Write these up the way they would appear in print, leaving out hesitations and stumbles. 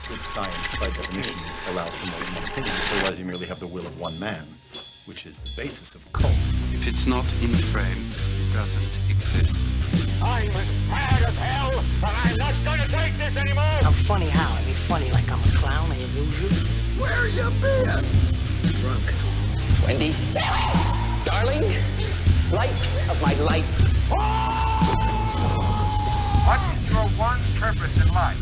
Good science, by definition, allows for more than one opinion. Otherwise, you merely have the will of one man, which is the basis of cult. If it's not in frame, it doesn't exist. I'm as mad as hell, and I'm not gonna take this anymore! I'm funny how? I mean funny like I'm a clown, I amuse you? Where you been? Drunk. Wendy, darling, light of my life. What's your one purpose in life?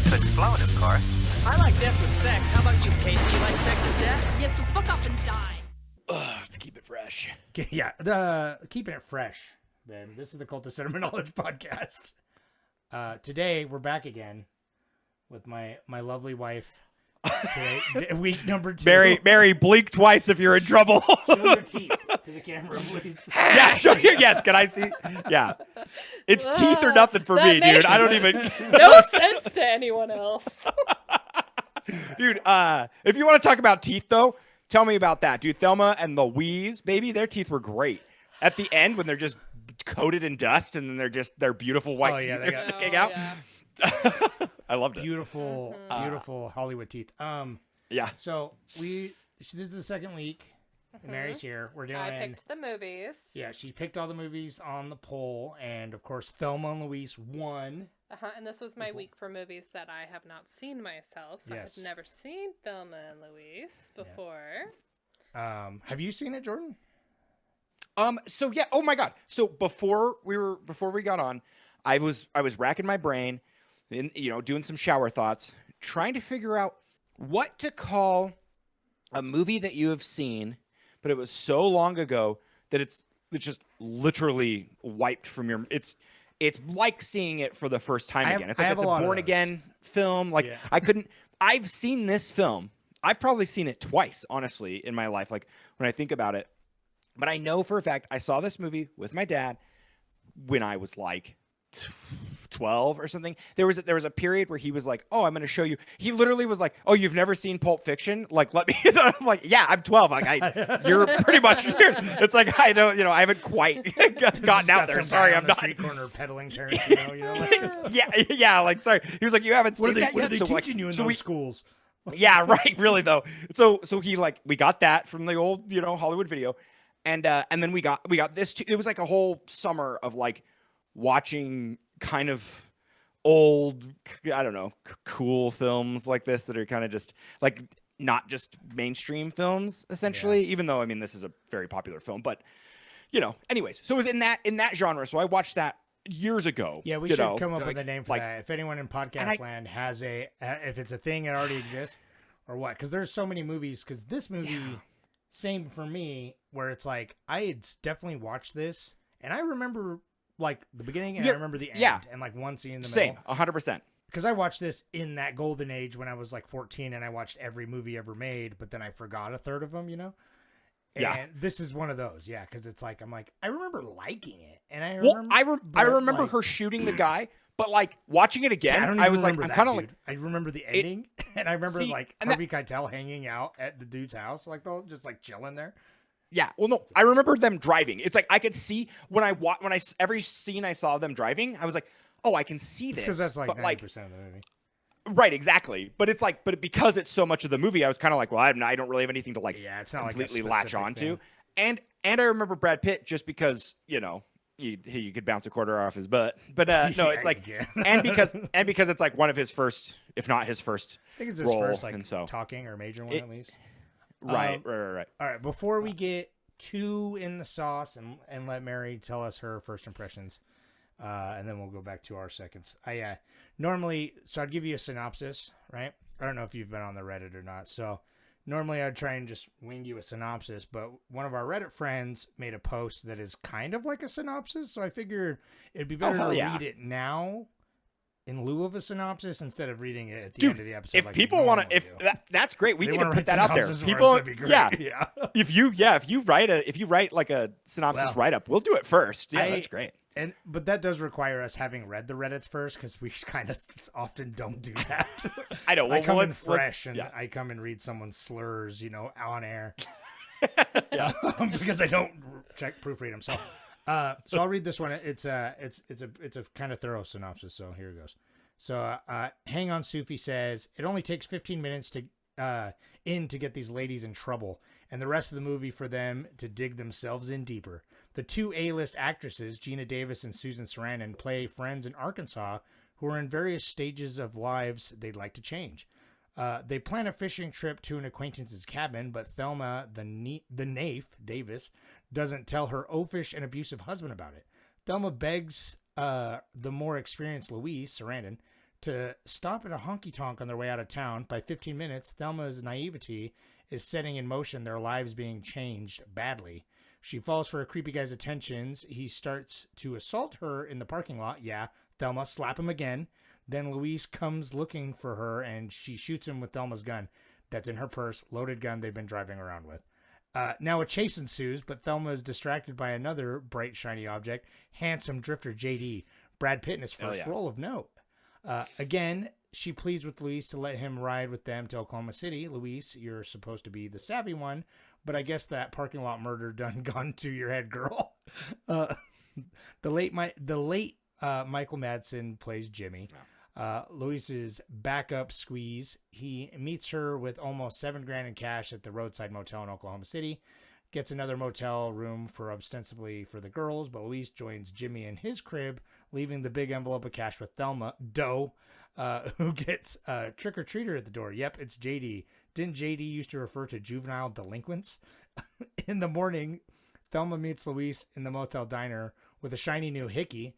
To explode, of course. I like death with sex. How about you, Casey? You like sex with death? Yeah, so fuck off and die. Let's keep it fresh. Yeah, keeping it fresh, man. This is the Cult of Cinema Knowledge podcast. Today we're back again with my lovely wife. Today, week number 2. Mary, blink twice if you're in trouble. Show your teeth to the camera, please. Yeah, show your. Yes, can I see? Yeah, it's teeth or nothing for me, dude. I don't even. No sense to anyone else. Dude, if you want to talk about teeth, though, tell me about that, dude. Thelma and Louise, baby, their teeth were great. At the end, when they're just coated in dust and then they're beautiful white teeth they are got- sticking out. Yeah. I loved it. Beautiful Hollywood teeth. Yeah. So this is the second week. Mary's here. We're doing. I picked the movies. Yeah, she picked all the movies on the poll, and of course, Thelma and Louise won. And this was my week for movies that I have not seen myself. So Yes. I've never seen Thelma and Louise before. Have you seen it, Jordan? So yeah. Oh my God. So before we got on, I was racking my brain, doing some shower thoughts, trying to figure out what to call a movie that you have seen, but it was so long ago that it's just literally wiped from your. It's like seeing it for the first time again. It's like it's a born again film. Like I've seen this film. I've probably seen it twice, honestly, in my life. Like when I think about it, but I know for a fact I saw this movie with my dad when I was like 12 or something. There was a period where he was like, "Oh, I'm going to show you." He literally was like, "Oh, you've never seen Pulp Fiction? Like, let me." I'm like, "Yeah, I'm 12. Like, you're pretty much here." It's like I don't, I haven't quite gotten out there. Sorry, I'm not. Street corner peddling Tarantino. Like, yeah. Like, sorry. He was like, "You haven't seen that yet." What are they So, teaching you in those schools? Yeah, right. Really though. So he we got that from the old, Hollywood Video, and then we got this too. It was like a whole summer of like watching kind of old, I don't know, cool films like this that are kind of just like not just mainstream films essentially, even though, I mean, this is a very popular film, but anyways, so it was in that genre. So I watched that years ago. Yeah, we should come up with a name for that. If anyone in podcast land has if it's a thing that already exists or what, because there's so many movies, because this movie, same for me, where it's like, I had definitely watched this and I remember like the beginning and I remember the end and like one scene in the middle. 100%. Because I watched this in that golden age when I was like 14 and I watched every movie ever made, but then I forgot a third of them, And this is one of those, because it's like, I'm like, I remember liking it. And I remember her shooting the guy, but like watching it again, I was like, I'm kind of like, I remember the ending and I remember like Harvey Keitel hanging out at the dude's house, like they'll just like chilling there. Yeah, well, no, I remember them driving. It's like I could see when every scene I saw them driving, I was like, oh, I can see this. Because that's like 90% of the movie. Right, exactly. But it's like, because it's so much of the movie, I was kind of like, well, I don't really have anything to like it's not completely like latch onto. And I remember Brad Pitt just because you could bounce a quarter off his butt. But no, it's like, and because it's like one of his first, if not his first, I think it's his role, first like and so, talking or major one at least. Right. All right. Before we get too in the sauce and let Mary tell us her first impressions, and then we'll go back to our seconds. Normally, so I'd give you a synopsis, right? I don't know if you've been on the Reddit or not. So normally I'd try and just wing you a synopsis, but one of our Reddit friends made a post that is kind of like a synopsis. So I figured it'd be better to read it now in lieu of a synopsis instead of reading it at the end of the episode. If people want to, that's great. We need to put that out there. People, If you write like a synopsis write up, we'll do it first. Yeah, that's great. But that does require us having read the Reddits first, because we kind of often don't do that. I know. I come in fresh and I come and read someone's slurs, on air. Because I don't proofread them. So I'll read this one. It's a kind of thorough synopsis. So here it goes. So, Hang On Sufi says, it only takes 15 minutes to get these ladies in trouble, and the rest of the movie for them to dig themselves in deeper. The two A-list actresses, Gina Davis and Susan Sarandon, play friends in Arkansas who are in various stages of lives they'd like to change. They plan a fishing trip to an acquaintance's cabin, but Thelma, the naif Davis, doesn't tell her oafish and abusive husband about it. Thelma begs the more experienced Louise, Sarandon, to stop at a honky-tonk on their way out of town. By 15 minutes, Thelma's naivety is setting in motion their lives being changed badly. She falls for a creepy guy's attentions. He starts to assault her in the parking lot. Yeah, Thelma, slap him again. Then Louise comes looking for her, and she shoots him with Thelma's gun that's in her purse, loaded gun they've been driving around with. Now a chase ensues, but Thelma is distracted by another bright, shiny object, handsome drifter JD, Brad Pitt in his first role of note. Again, she pleads with Louise to let him ride with them to Oklahoma City. Louise, you're supposed to be the savvy one, but I guess that parking lot murder done gone to your head, girl. The late Michael Madsen plays Jimmy. Louise's backup squeeze. He meets her with almost $7,000 in cash at the roadside motel in Oklahoma City. Gets another motel room for ostensibly for the girls, but Louise joins Jimmy in his crib, leaving the big envelope of cash with Thelma, who gets a trick-or-treater at the door. Yep, it's JD. Didn't JD used to refer to juvenile delinquents? In the morning, Thelma meets Louise in the motel diner with a shiny new hickey.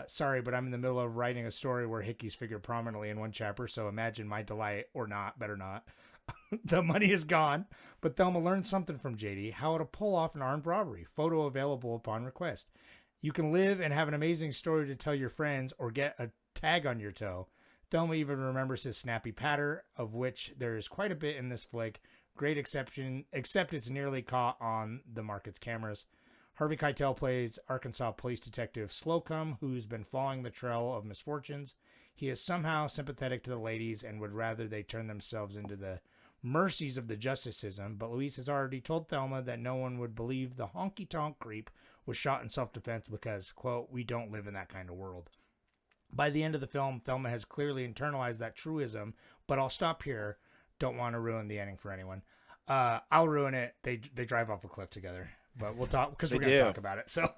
Sorry, but I'm in the middle of writing a story where hickeys figure prominently in one chapter, so imagine my delight, or not, better not. The money is gone, but Thelma learns something from JD, how to pull off an armed robbery. Photo available upon request. You can live and have an amazing story to tell your friends or get a tag on your toe. Thelma even remembers his snappy patter, of which there is quite a bit in this flick. Great exception, except it's nearly caught on the market's cameras. Harvey Keitel plays Arkansas police detective Slocum, who's been following the trail of misfortunes. He is somehow sympathetic to the ladies and would rather they turn themselves into the mercies of the justice system, but Louise has already told Thelma that no one would believe the honky-tonk creep was shot in self-defense because, quote, we don't live in that kind of world. By the end of the film, Thelma has clearly internalized that truism, but I'll stop here. Don't want to ruin the ending for anyone. I'll ruin it. They drive off a cliff together. But we'll talk because we're going to talk about it. So,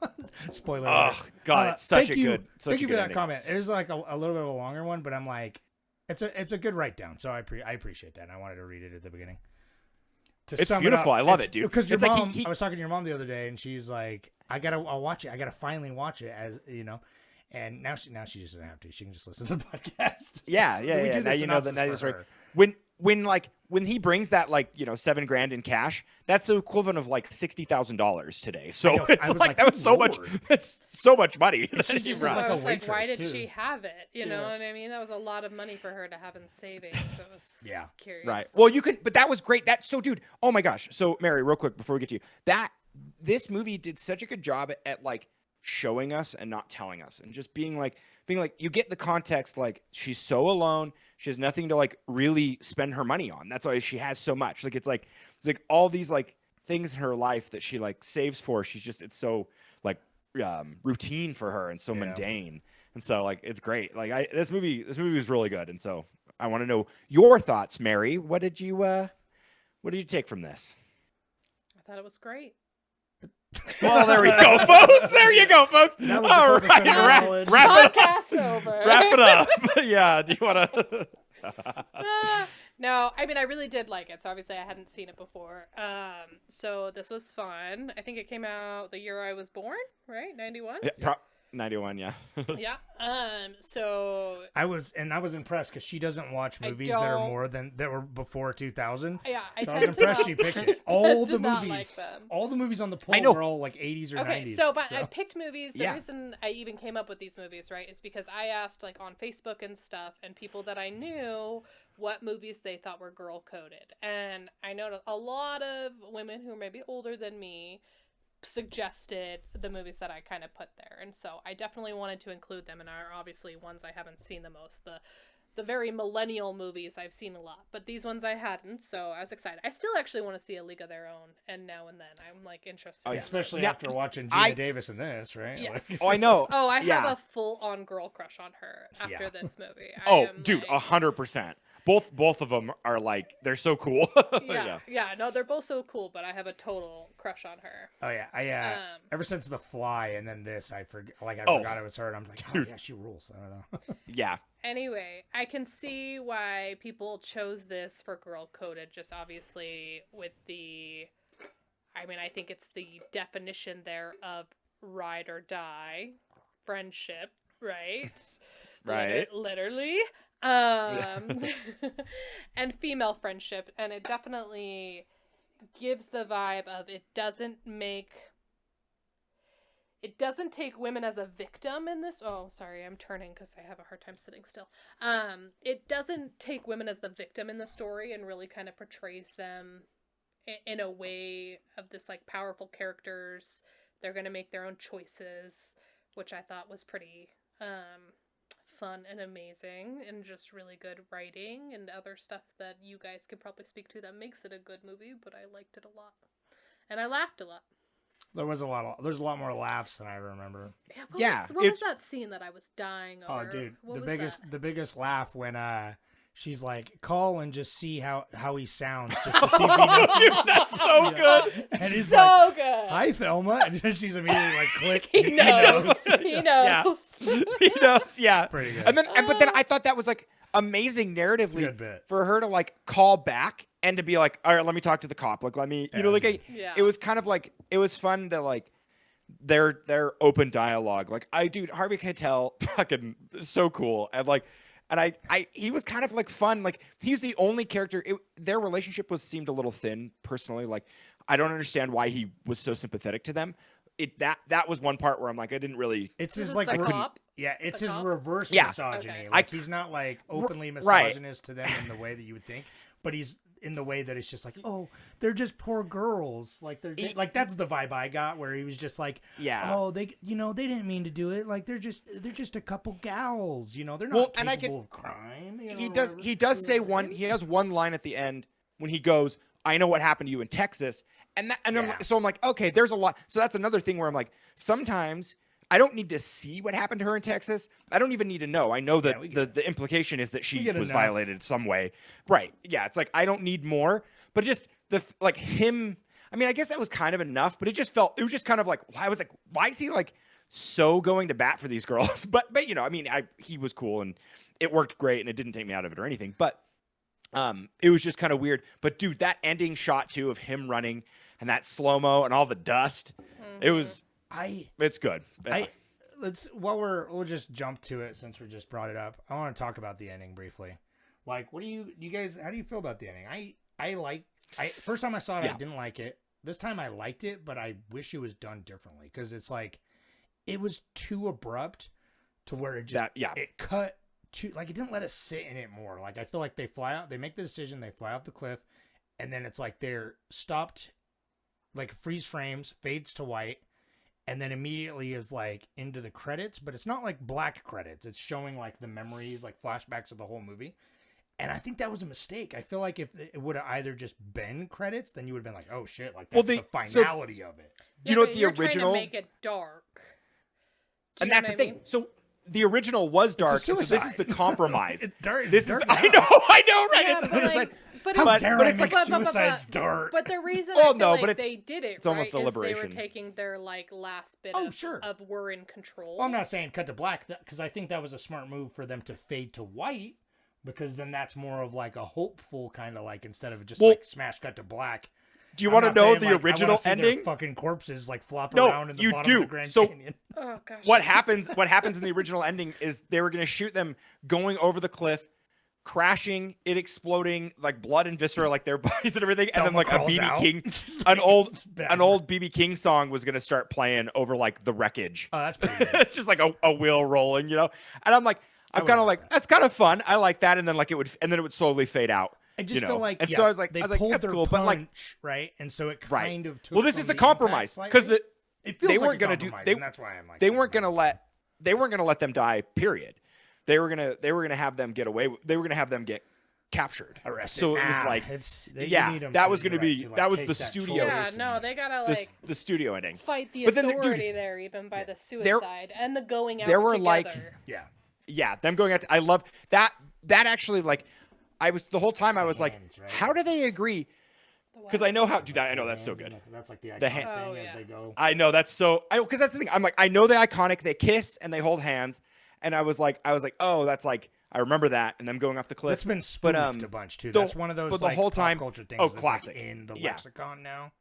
spoiler alert. Oh God, it's such a good. Thank you for that comment. It is like a little bit of a longer one, but I'm like, it's a good write down. So I appreciate that. And I wanted to read it at the beginning. It's beautiful. I love it, dude. Because your mom, I was talking to your mom the other day, and she's like, I'll watch it. I gotta finally watch it, as you know. And now she just doesn't have to. She can just listen to the podcast. Yeah. Now you know that. Now you're right. When he brings that $7,000 in cash, that's the equivalent of like $60,000 today. So it's like that was so much. It's so much money. So I was like, why did she have it? You know what I mean? That was a lot of money for her to have in savings. So I was curious. Right. Well, but that was great. Dude. Oh my gosh. So Mary, real quick before we get to you, this movie did such a good job at like showing us and not telling us, and just being like you get the context, like she's so alone, she has nothing to like really spend her money on. That's why she has so much. Like it's like all these like things in her life that she like saves for. It's so like routine for her and so mundane. And so like it's great. Like this movie was really good. And so I want to know your thoughts, Mary. What did you take from this? I thought it was great. Well, there we go, folks. There you go, folks. All right, wrap it up. Yeah. Do you want to? No, I mean, I really did like it. So obviously I hadn't seen it before. So this was fun. I think it came out the year I was born, right? 91? Yeah, 91, yeah. Yeah. So I was impressed because she doesn't watch movies that were before 2000. Yeah, I was impressed she picked it. All the movies on the poll were all like 80s or 90s. So I picked movies. The reason I even came up with these movies, right, is because I asked like on Facebook and stuff, and people that I knew what movies they thought were girl coded, and I know a lot of women who are maybe older than me suggested the movies that I kind of put there, and so I definitely wanted to include them, and are obviously ones I haven't seen the most. the very millennial movies I've seen a lot, but these ones I hadn't, so I was excited. I still actually want to see A League of Their Own, and now and then I'm like interested. Oh, in yeah. Especially Now, after watching Gina Davis in this, right? Yes. Like- Oh, I know. Oh, I Yeah. have a full-on girl crush on her after Yeah. this movie. Oh, I am, dude, like, 100%. Both of them are like they're so cool. yeah, no, they're both so cool, but I have a total crush on her. Oh yeah, I ever since The Fly and then this, I forgot it was her. And I'm like, oh Dude. yeah, she rules. I don't know. Yeah. Anyway, I can see why people chose this for girl coded, just obviously with the, I mean, I think it's the definition there of ride or die friendship, right? Right. Literally. And female friendship, and it definitely gives the vibe of it doesn't take women as a victim in this. Oh, sorry, I'm turning because I have a hard time sitting still. It doesn't take women as the victim in the story and really kind of portrays them in a way of this like powerful characters. They're going to make their own choices, which I thought was pretty fun and amazing, and just really good writing and other stuff that you guys could probably speak to that makes it a good movie, but I liked it a lot. And I laughed a lot. There's a lot more laughs than I remember. Yeah, what was that scene that I was dying over? Oh, dude, What was the biggest laugh when she's like, call and just see how he sounds, just to see if he knows. Dude, that's so good. And he's so like, good. hi, Thelma, and she's immediately like, click. He knows. He knows. Yeah. He knows, yeah. Pretty good. And then, but then I thought that was like amazing narratively good bit. for her to like call back and to be like, all right, let me talk to the cop. Like, let me, you know, like, Yeah. it was kind of like, it was fun to like, their open dialogue. Like, dude, Harvey Keitel, fucking so cool. And like, and he was kind of like fun. Like, he's the only character. Their relationship seemed a little thin, personally. Like, I don't understand why he was so sympathetic to them. That was one part where I'm like, I didn't really. It's This his is like the cop? yeah, it's The his cop? reverse Yeah. misogyny. Okay. Like he's not like openly right. misogynist to them in the way that you would think, but he's in the way that it's just like, oh, they're just poor girls. Like like that's the vibe I got, where he was just like, Yeah. oh, they they didn't mean to do it. Like they're just a couple gals. They're not Well, and capable of crime. He does say he has one line at the end when he goes, I know what happened to you in Texas. And I'm like, okay, there's a lot. So that's another thing where I'm like, sometimes I don't need to see what happened to her in Texas. I don't even need to know. I know that the implication is that she was enough. violated some way. Right. Yeah. It's like, I don't need more, but just him. I mean, I guess that was kind of enough, but it was just kind of like, I was like, why is he like so going to bat for these girls? But I mean, he was cool and it worked great and it didn't take me out of it or anything, but it was just kind of weird. But dude, that ending shot too of him running and that slow-mo and all the dust, it was, it's good. We'll just jump to it since we just brought it up. I want to talk about the ending briefly. Like, what do you guys, how do you feel about the ending? First time I saw it, I didn't like it. This time I liked it, but I wish it was done differently. Cause it's like, it was too abrupt to where it just, it cut to, like, it didn't let us sit in it more. Like, I feel like they make the decision, they fly off the cliff, and then it's like they're stopped, like freeze frames, fades to white, and then immediately is like into the credits, but it's not like black credits. It's showing like the memories, like flashbacks of the whole movie. And I think that was a mistake. I feel like if it would have either just been credits, then you would have been like, oh shit, like that's the finality of it. Do you know what the original? Trying to make it dark. And that's the thing. So the original was dark. So this is the compromise. It's dark. This is I know, right? Yeah, It's a but, suicide. like, but How it- dare but I it's make like- suicides dark? But the reason Well, I feel no, like but it's- they did it it's almost right a is they liberation. were taking their like last bit Oh, of, sure. of we're in control. Well, I'm not saying cut to black, because I think that was a smart move for them to fade to white, because then that's more of like a hopeful kind of like, instead of just like smash cut to black. Do you want to know the I wanna original see their ending? fucking corpses like flop No, around in the you bottom do. of the Grand So- Canyon. Oh gosh. What happens in the original ending is they were going to shoot them going over the cliff, crashing, it exploding, like blood and viscera, like their bodies and everything, and then Thelma like a crawls BB out. King, Just an like, old bad. BB King song was going to start playing over like the wreckage. Oh, that's pretty good. It's just like a wheel rolling, And I'm like, I'm would kind of like like, that's kind of fun. I like that, and then like it would slowly fade out. I just feel like, and so I was like, they that's pulled their cool, punch, but like, right, and so it right. kind of took. Well, this from is the impact compromise because slightly. It feels they like weren't a going to do compromise, they and that's why I'm like, they this weren't is going to let them die. Period. they were gonna have them get away. They were gonna have them get captured, arrested. So it was like, that was gonna be that was the studio. Yeah, no, they gotta like the studio ending. Fight the But then authority there, even by the suicide and the going out. There were together. like, yeah, them going out. I love that. That actually, like, I was the whole time I was like, how do they agree? Because I know how to do that. I know that's so good. That's like the iconic the thing as they go. I know that's so. Because that's the thing. I'm like, I know the iconic. They kiss and they hold hands, and I was like, oh, that's like, I remember that, and them going off the cliff. It's been spoofed a bunch too. That's one of those. But like, the whole time, pop culture things. oh, that's, classic like, in the lexicon now.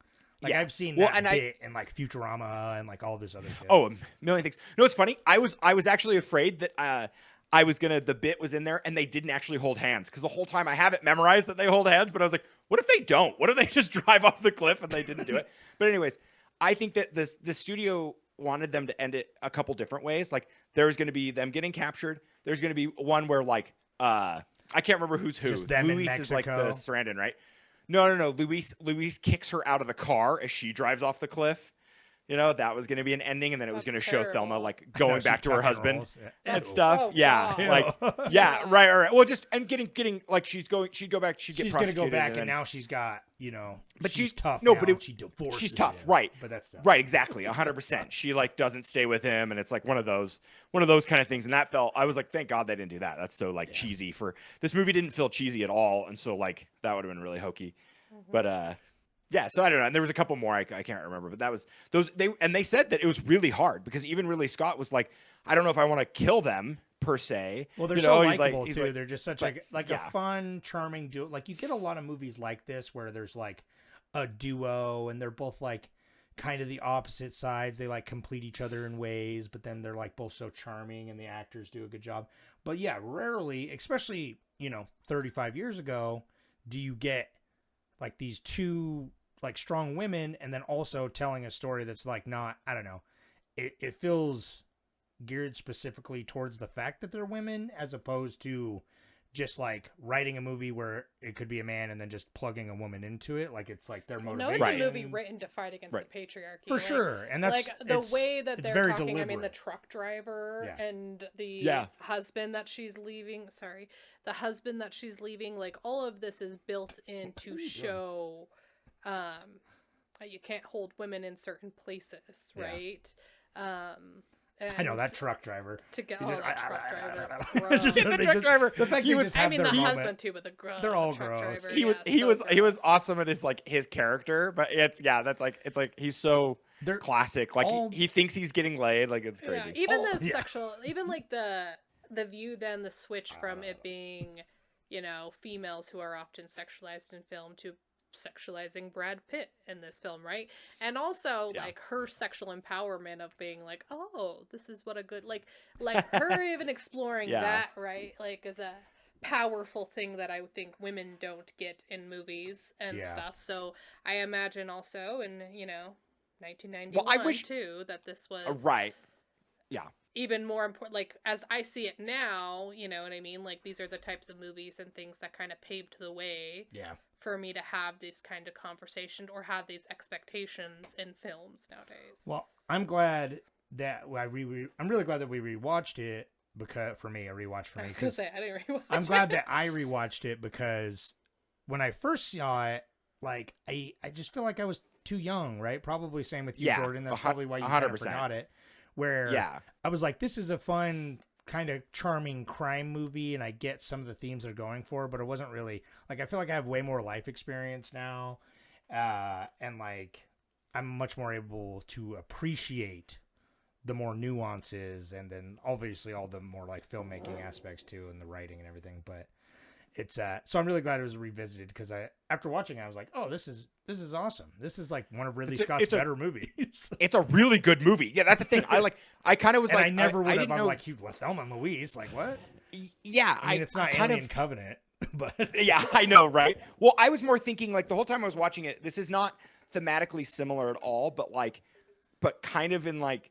Like I've seen well, that and bit in like Futurama and like all this other shit. Oh, a million things. No, it's funny. I was actually afraid that the bit was in there and they didn't actually hold hands, because the whole time I have it memorized that they hold hands, but I was like, what if they don't? What if they just drive off the cliff and they didn't do it? But anyways, I think that the studio wanted them to end it a couple different ways. Like, there's going to be them getting captured. There's going to be one where like I can't remember who's who. Just them Luis in is like the Mexico. Sarandon, right? No. Luis kicks her out of the car as she drives off the cliff. You know, that was going to be an ending, and then it was going to show Thelma like going back to her husband and stuff. Oh, yeah, God. like yeah, right. Well, just and getting like she'd go back. She's going to go back, and now she's got, you know, but she's tough. No, now, but she divorces she's tough, him. right? But that's tough. Right, exactly, 100%. She like doesn't stay with him, and it's like one of those kind of things. And that felt, I was like, thank God they didn't do that. That's so like cheesy. For this movie didn't feel cheesy at all, and so like that would have been really hokey. But yeah, so I don't know. And there was a couple more I can't remember, but that was those. They said that it was really hard, because even Ridley Scott was like, I don't know if I want to kill them per se. Well, they're you so know, he's likable he's too. They're just such but, like a fun, charming duo. Like, you get a lot of movies like this where there's like a duo and they're both like kind of the opposite sides. They like complete each other in ways, but then they're like both so charming and the actors do a good job. But yeah, rarely, especially, 35 years ago, do you get like these two like strong women and then also telling a story that's like not, I don't know. It feels geared specifically towards the fact that they're women, as opposed to just like writing a movie where it could be a man and then just plugging a woman into it. Like, it's like their motivation. No, it's a movie written to fight against the patriarchy. For sure. And that's like the way that they're very talking. deliberate. I mean, the truck driver and the husband that she's leaving. Sorry, the husband that she's leaving. Like, all of this is built in to show you can't hold women in certain places, right? I know that truck driver. To get just, that truck driver. The truck driver. The fact he was. I mean, the husband too, but they're all truck gross. Driver, He was awesome at his character, but it's like he's so classic. Like, he thinks he's getting laid. Like, it's crazy. Yeah, even the sexual, even like the view, then the switch from it being, females who are often sexualized in film to sexualizing Brad Pitt in this film, right? And also like her sexual empowerment of being like, oh, this is what a good like her even exploring that, right? Like, is a powerful thing that I think women don't get in movies and stuff. So I imagine also in 1991 too, that this was right. Yeah. Even more important, like, as I see it now, you know what I mean? Like, these are the types of movies and things that kind of paved the way for me to have this kind of conversation or have these expectations in films nowadays. Well, I'm glad that I'm really glad that we rewatched it, because for me, a rewatch for me. I was gonna say, I didn't rewatch I'm glad that I rewatched it, because when I first saw it, like, I just feel like I was too young, right? Probably same with you, Jordan. That's probably why you kind of forgot it. Where I was like, this is a fun, kind of charming crime movie, and I get some of the themes they're going for, but it wasn't really, like, I feel like I have way more life experience now, and like, I'm much more able to appreciate the more nuances, and then obviously all the more like filmmaking aspects too, and the writing and everything. But it's so I'm really glad it was revisited, because after watching it, I was like, oh, this is awesome. This is like one of Ridley Scott's better movies. It's a really good movie. Yeah, that's the thing. I kind of was like, I never would have. I'm know... like, Thelma Louise, like, what? Yeah, I mean, it's not Alien Covenant, but yeah, I know, right? Well, I was more thinking, like, the whole time I was watching it, this is not thematically similar at all, but kind of in like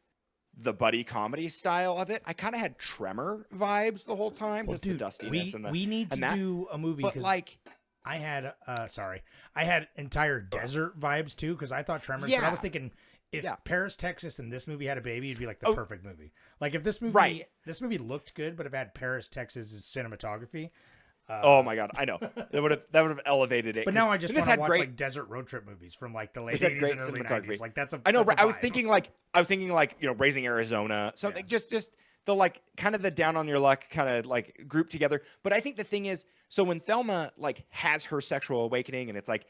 the buddy comedy style of it. I kind of had Tremor vibes the whole time. Well, dude, the dustiness we need to do a movie, because like, I had entire desert vibes too, because I thought Tremors, but I was thinking if Yeah. Paris, Texas, and this movie had a baby, it'd be like the Oh. perfect movie. Like if this movie, Right. this movie looked good, but if it had Paris, Texas's cinematography. Oh my god, I know. That would have elevated it. But now I just want to watch great, like desert road trip movies from like the late this had 80s great and early cinematography. 90s. Like that's a I know. that's a I was vibe. thinking like Raising Arizona, something just the like kind of the down on your luck kind of like group together. But I think the thing is, so when Thelma like has her sexual awakening, and it's like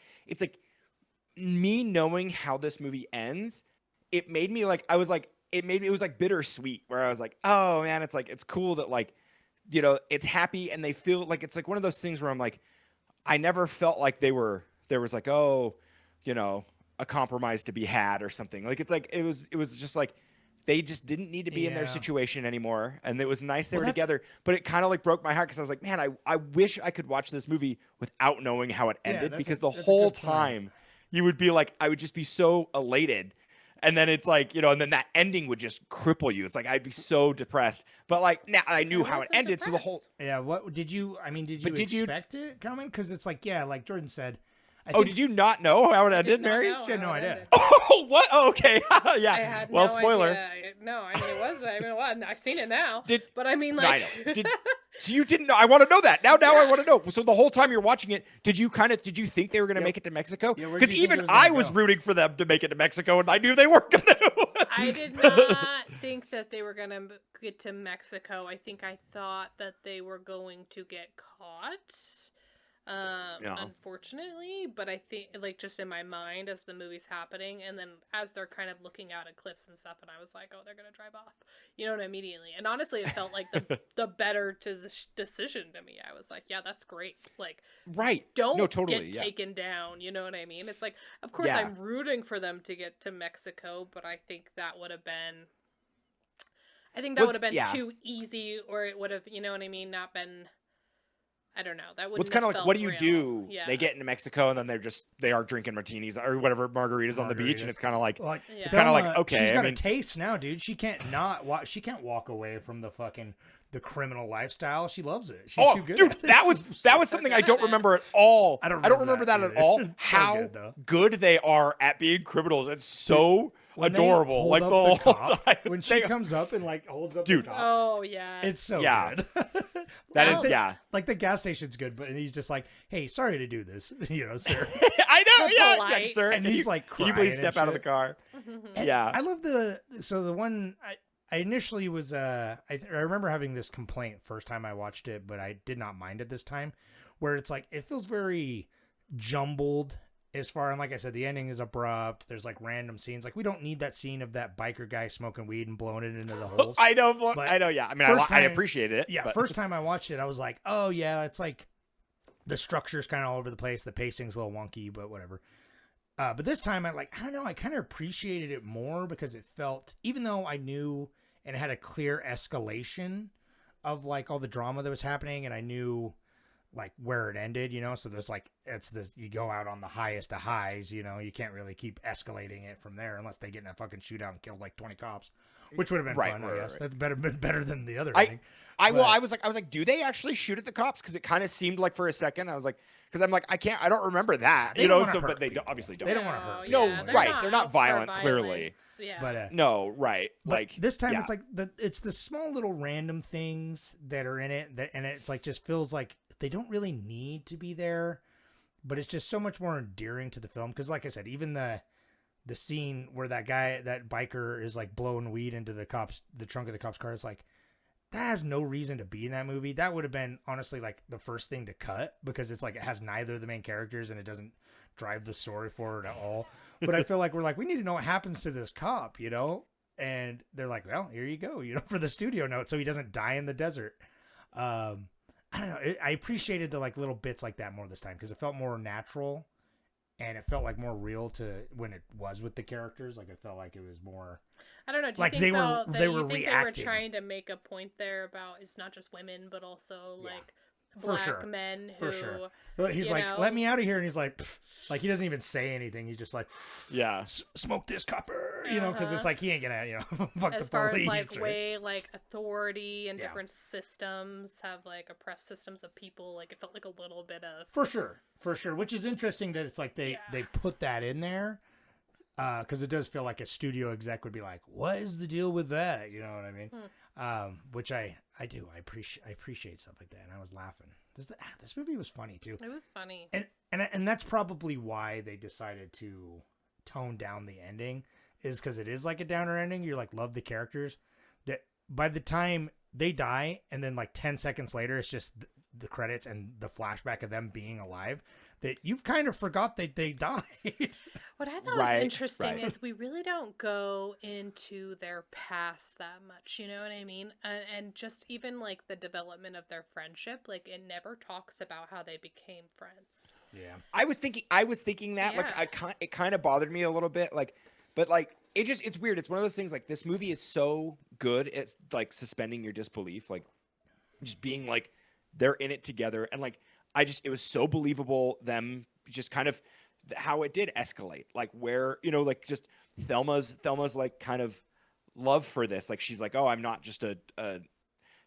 me knowing how this movie ends, it made me like it was like bittersweet, where I was like, oh man, it's cool that like, it's happy, and they feel like it's like one of those things where I'm like, I never felt like there was like, oh, a compromise to be had or something. Like it was just like they just didn't need to be in their situation anymore, and it was nice they were together. But it kind of like broke my heart, because I was like, man, I wish I could watch this movie without knowing how it ended, because the whole time you would be like, I would just be so elated. And then it's like, and then that ending would just cripple you. It's like, I'd be so depressed. But like, now I knew how it ended. So the whole. Yeah. What did you, did you expect it coming? Because it's like, yeah, like Jordan said. Did you not know how it ended, Mary? She had no idea. Oh, what? Oh, okay. Yeah. I had well, no spoiler. Idea. No, I mean, it was. I mean, what? I've seen it now. But I mean, No, like. I know. So you didn't know. I want to know that. Now I want to know. So the whole time you're watching it, did you think they were going to make it to Mexico? Because even I was rooting for them to make it to Mexico, and I knew they weren't going to. I did not think that they were going to get to Mexico. I think I thought that they were going to get caught. Unfortunately, but I think like just in my mind as the movie's happening, and then as they're kind of looking out at cliffs and stuff, and I was like, oh, they're gonna drive off, immediately. And honestly, it felt like the better decision to me. I was like, yeah, that's great. Like, right, don't totally, get taken down. You know what I mean? It's like, of course, I'm rooting for them to get to Mexico, but I think that would have been. I think that would have been too easy, or it would have, not been. I don't know. That would. It's kind of like, what do you do? Yeah. They get into Mexico, and then they are drinking martinis or whatever margaritas on the beach, and it's kind of like, it's kind of like, okay, she's got a taste now, dude. She can't she can't walk away from the criminal lifestyle. She loves it. She's too good. Dude, that was something I don't remember at all. I don't remember that at all. How good they are at being criminals. It's so adorable. Like the whole time when she comes up and like holds up the cop. Oh yeah. It's so good. That is like the gas station's good, but he's just like, hey, sorry to do this, sir. I know, yeah, sir. And he's like, can you please step out of the car? Yeah. I love the one I initially was I remember having this complaint first time I watched it, but I did not mind it this time, where it's like it feels very jumbled as far, and like I said, the ending is abrupt. There's like random scenes. Like we don't need that scene of that biker guy smoking weed and blowing it into the holes. I know. Yeah. I mean, I appreciate it. Yeah. But first time I watched it, I was like, oh yeah, it's like the structure's kind of all over the place. The pacing's a little wonky, but whatever. But this time I don't know. I kind of appreciated it more because it felt, even though I knew and it had a clear escalation of like all the drama that was happening, and I knew like where it ended, so there's like, it's this, you go out on the highest of highs, you can't really keep escalating it from there unless they get in a fucking shootout and kill like 20 cops, which would have been fun. I guess that's been better than the other thing. I was like, do they actually shoot at the cops? Because it kind of seemed like for a second I was like, because I'm like, I don't remember that, but they obviously don't. They don't want to hurt. No, Yeah, right? They're not violent, clearly. Yeah. But no, right? Like this time, it's like it's the small little random things that are in it and it's like just feels like they don't really need to be there, but it's just so much more endearing to the film. Because, like I said, even the scene where that biker is like blowing weed into the trunk of the cop's car, it's like, that has no reason to be in that movie. That would have been honestly like the first thing to cut, because it's like it has neither of the main characters and it doesn't drive the story forward at all. But I feel like we're like, we need to know what happens to this cop, and they're like, well, here you go, for the studio note, so he doesn't die in the desert. I don't know. I appreciated the like little bits like that more this time because it felt more natural, and it felt like more real to when it was with the characters. Like I felt like it was more. I don't know. Do you like think they reacting? were They were trying to make a point there about it's not just women, but also like black men who. For sure. He's like, let me out of here, and he's like, pfft. Like he doesn't even say anything. He's just like, yeah, smoke this copper, because it's like he ain't gonna, fuck as the far police. as like way like authority and different systems have like oppressed systems of people. Like it felt like a little bit of for sure, which is interesting that it's like they put that in there. Because it does feel like a studio exec would be like, "What is the deal with that?" You know what I mean? Which I do. I appreciate stuff like that, and I was laughing. This movie was funny too. It was funny, and that's probably why they decided to tone down the ending, is because it is like a downer ending. You're like, love the characters. That by the time they die, and then like 10 seconds later, it's just the credits and the flashback of them being alive, that you've kind of forgot that they died. What I thought was interesting is we really don't go into their past that much, you know what I mean? And just even like the development of their friendship, like it never talks about how they became friends. Yeah. I was thinking that, like, it kind of bothered me a little bit, like, but like, it's weird. It's one of those things, like, this movie is so good at like suspending your disbelief, like just being like, they're in it together. And like, it was so believable, them just kind of how it did escalate, like where, you know, like just Thelma's like kind of love for this. Like, she's like, oh, I'm not just a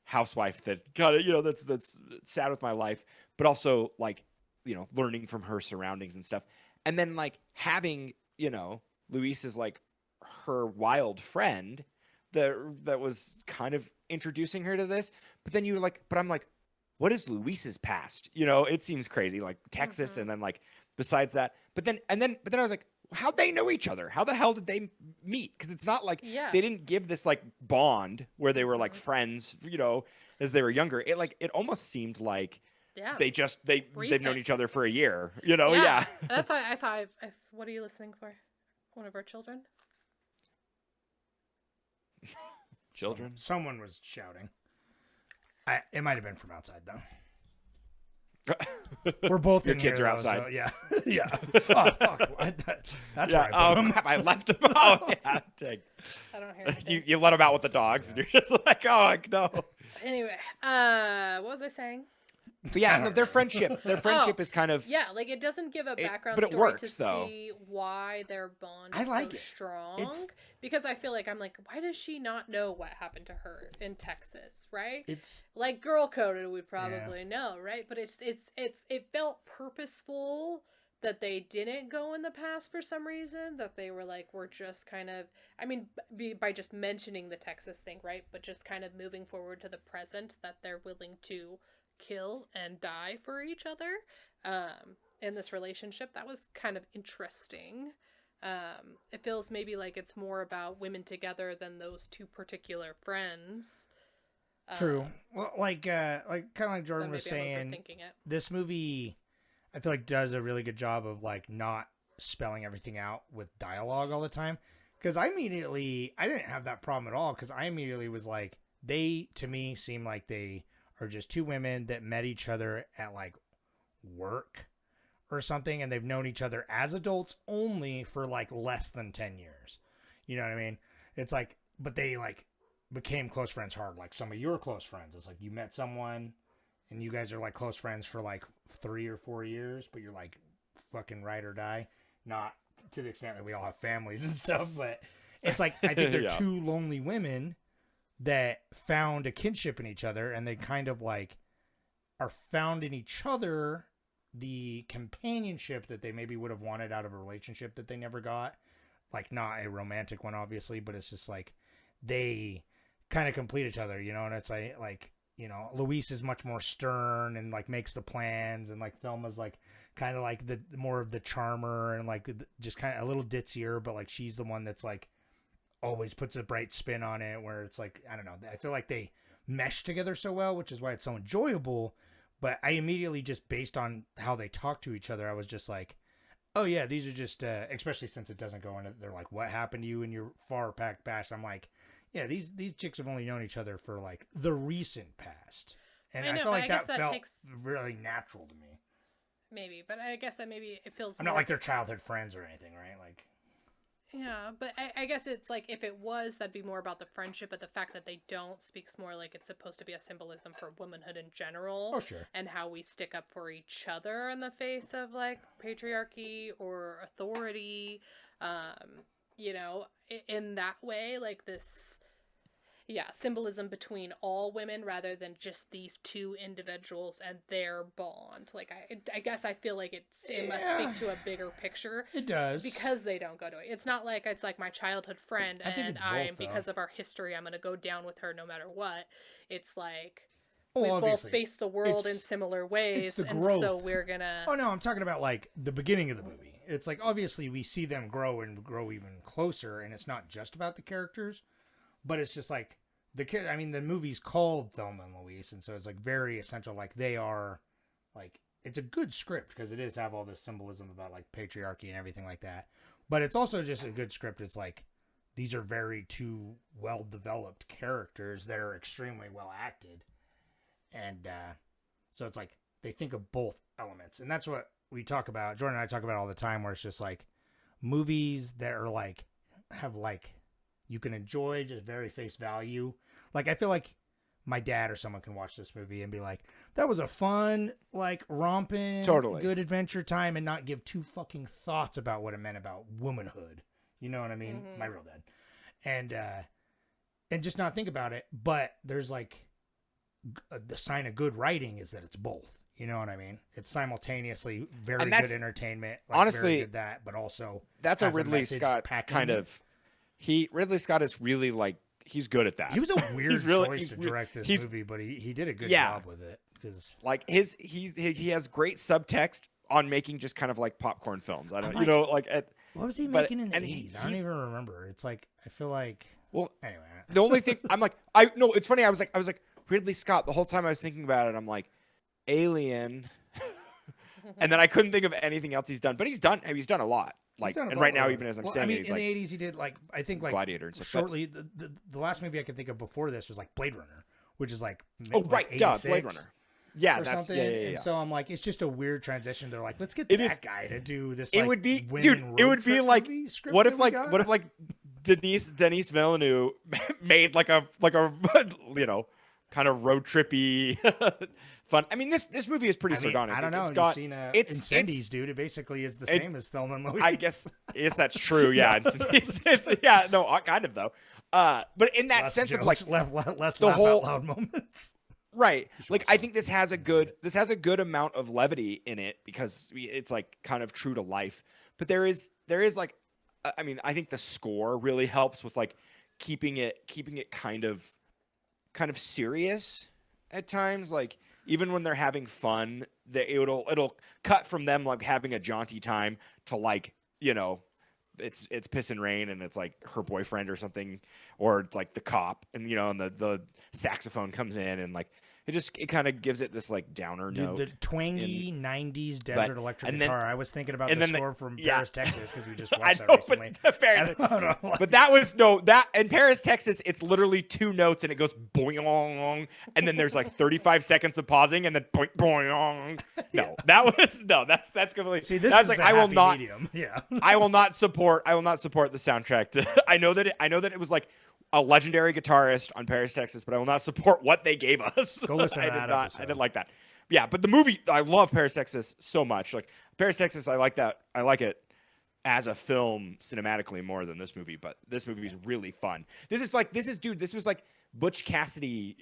housewife that got it, you know, that's sad with my life, but also like, you know, learning from her surroundings and stuff. And then like having, you know, Louise is like her wild friend that was kind of introducing her to this. But then I'm like, what is Luis's past? You know, it seems crazy, like Texas, and then like besides that. But then I was like, how'd they know each other? How the hell did they meet? Because it's not like they didn't give this like bond where they were like friends, you know, as they were younger. It almost seemed like they've known each other for a year, you know? Yeah. That's why I thought, what are you listening for? One of our children? Children? Someone was shouting. It might have been from outside though. We're both Your in kids here, are though, outside. so, yeah. Yeah. Oh fuck. That's where I put them. Crap, I left them. Oh yeah. Dang. I don't hear anything. You let them out with the dogs, and you're just like, oh no. Anyway, what was I saying? But yeah, no, their friendship is kind of like it doesn't give a background but it story works, to though. see why their bond I is like so it. strong. Because I feel like I'm like, why does she not know what happened to her in Texas, right? It's like girl coded, we probably know, right? But it felt purposeful that they didn't go in the past for some reason, that they were like, we're just kind of, I mean, by just mentioning the Texas thing, right? But just kind of moving forward to the present, that they're willing to kill and die for each other in this relationship. That was kind of interesting. It feels maybe like it's more about women together than those two particular friends. true. Well, like kind of like Jordan was saying, this movie, I feel like does a really good job of like not spelling everything out with dialogue all the time. Because I didn't have that problem at all. Because I immediately was like, they to me seem like they are just two women that met each other at like work or something, and they've known each other as adults only for like less than 10 years. You know what I mean? It's like, but they like became close friends hard, like some of your close friends. It's like you met someone and you guys are like close friends for like 3 or 4 years, but you're like fucking ride or die. Not to the extent that we all have families and stuff, but it's like, I think they're two lonely women that found a kinship in each other, and they kind of like are found in each other the companionship that they maybe would have wanted out of a relationship that they never got. Like, not a romantic one, obviously, but it's just like they kind of complete each other, you know? And it's like, you know, Luis is much more stern and like makes the plans, and like Thelma's like kind of like the more of the charmer and like just kind of a little ditzier, but like she's the one that's like always puts a bright spin on it, where it's like, I don't know, I feel like they mesh together so well, which is why it's so enjoyable. But I immediately, just based on how they talk to each other, I was just like, oh yeah, these are just especially since it doesn't go into, they're like, what happened to you in your far past. I'm like, yeah, these chicks have only known each other for like the recent past, and I feel like that felt really natural to me. Maybe, but I guess that maybe it feels I'm not like they're childhood friends or anything, right? Like, yeah, but I guess it's like, if it was, that'd be more about the friendship, but the fact that they don't speaks more like it's supposed to be a symbolism for womanhood in general. Oh, sure. And how we stick up for each other in the face of like patriarchy or authority, you know, in that way, like this, symbolism between all women rather than just these two individuals and their bond. Like I guess I feel like it must speak to a bigger picture. It does, because they don't go to it. It's not like it's like my childhood friend and because of our history I'm going to go down with her no matter what. It's like we both face the world in similar ways, and so we're gonna. Oh no, I'm talking about like the beginning of the movie. It's like obviously we see them grow and grow even closer, and it's not just about the characters, but it's just like I mean, the movie's called Thelma and Louise, and so it's like very essential. Like they are, like it's a good script because it is have all this symbolism about like patriarchy and everything like that. But it's also just a good script. It's like these are very two well developed characters that are extremely well acted. And so it's like they think of both elements. And that's what we talk about. Jordan and I talk about all the time, where it's just like movies that are like have like you can enjoy just very face value. Like I feel like my dad or someone can watch this movie and be like, that was a fun, like romping, good adventure time, and not give two fucking thoughts about what it meant about womanhood. You know what I mean? My real dad. And just not think about it. But there's like the sign of good writing is that it's both. You know what I mean? It's simultaneously very good entertainment. Like honestly, very good but also that's a Ridley Scott kind of. Ridley Scott is really like he's good at that. He was a weird choice to direct this movie, but he did a good job with it because like he has great subtext on making just kind of like popcorn films. I don't what was he making in the 80s? I don't even remember. It's like I feel like anyway. The only thing I'm like it's funny. I was like Ridley Scott the whole time I was thinking about it. I'm like Alien, and then I couldn't think of anything else he's done. But he's done a lot. Like and right now, even as I'm saying, in the 80s he did like I think like Gladiator and stuff. Shortly, the last movie I could think of before this was like Blade Runner, which is like Blade Runner. Yeah, that's something. And so I'm like, it's just a weird transition. They're like, let's get that guy to do this. It would be, dude. It would be like, what if like Denis Villeneuve made like a kind of road trippy fun. I mean, this movie is pretty sardonic. I don't know. You've seen Incendies, dude. It basically is the same as Thelma and Louise. I guess that's true. Yeah, kind of though. But in that sense of like less the laugh whole out loud moments. Right. Like I think this has a good amount of levity in it because it's like kind of true to life. But there is like I mean, I think the score really helps with like keeping it kind of serious at times. Like even when they're having fun, it'll cut from them like having a jaunty time to like, it's piss and rain and it's like her boyfriend or something, or it's like the cop and and the saxophone comes in and like it kind of gives it this like downer note. The twangy 90s desert electric guitar. I was thinking about the score from Paris, Texas because we just watched that recently. But that was in Paris, Texas, it's literally two notes and it goes boing, and then there's like 35 seconds of pausing and then boing, boing. That's completely. See, this that's is like the I will happy not. medium. Yeah. I will not support the soundtrack. I know that it was like a legendary guitarist on Paris, Texas, but I will not support what they gave us. Go listen to that episode. I didn't like that. Yeah, but the movie, I love Paris, Texas so much. Like Paris, Texas, I like that. I like it as a film cinematically more than this movie, but this movie is really fun. This was like Butch Cassidy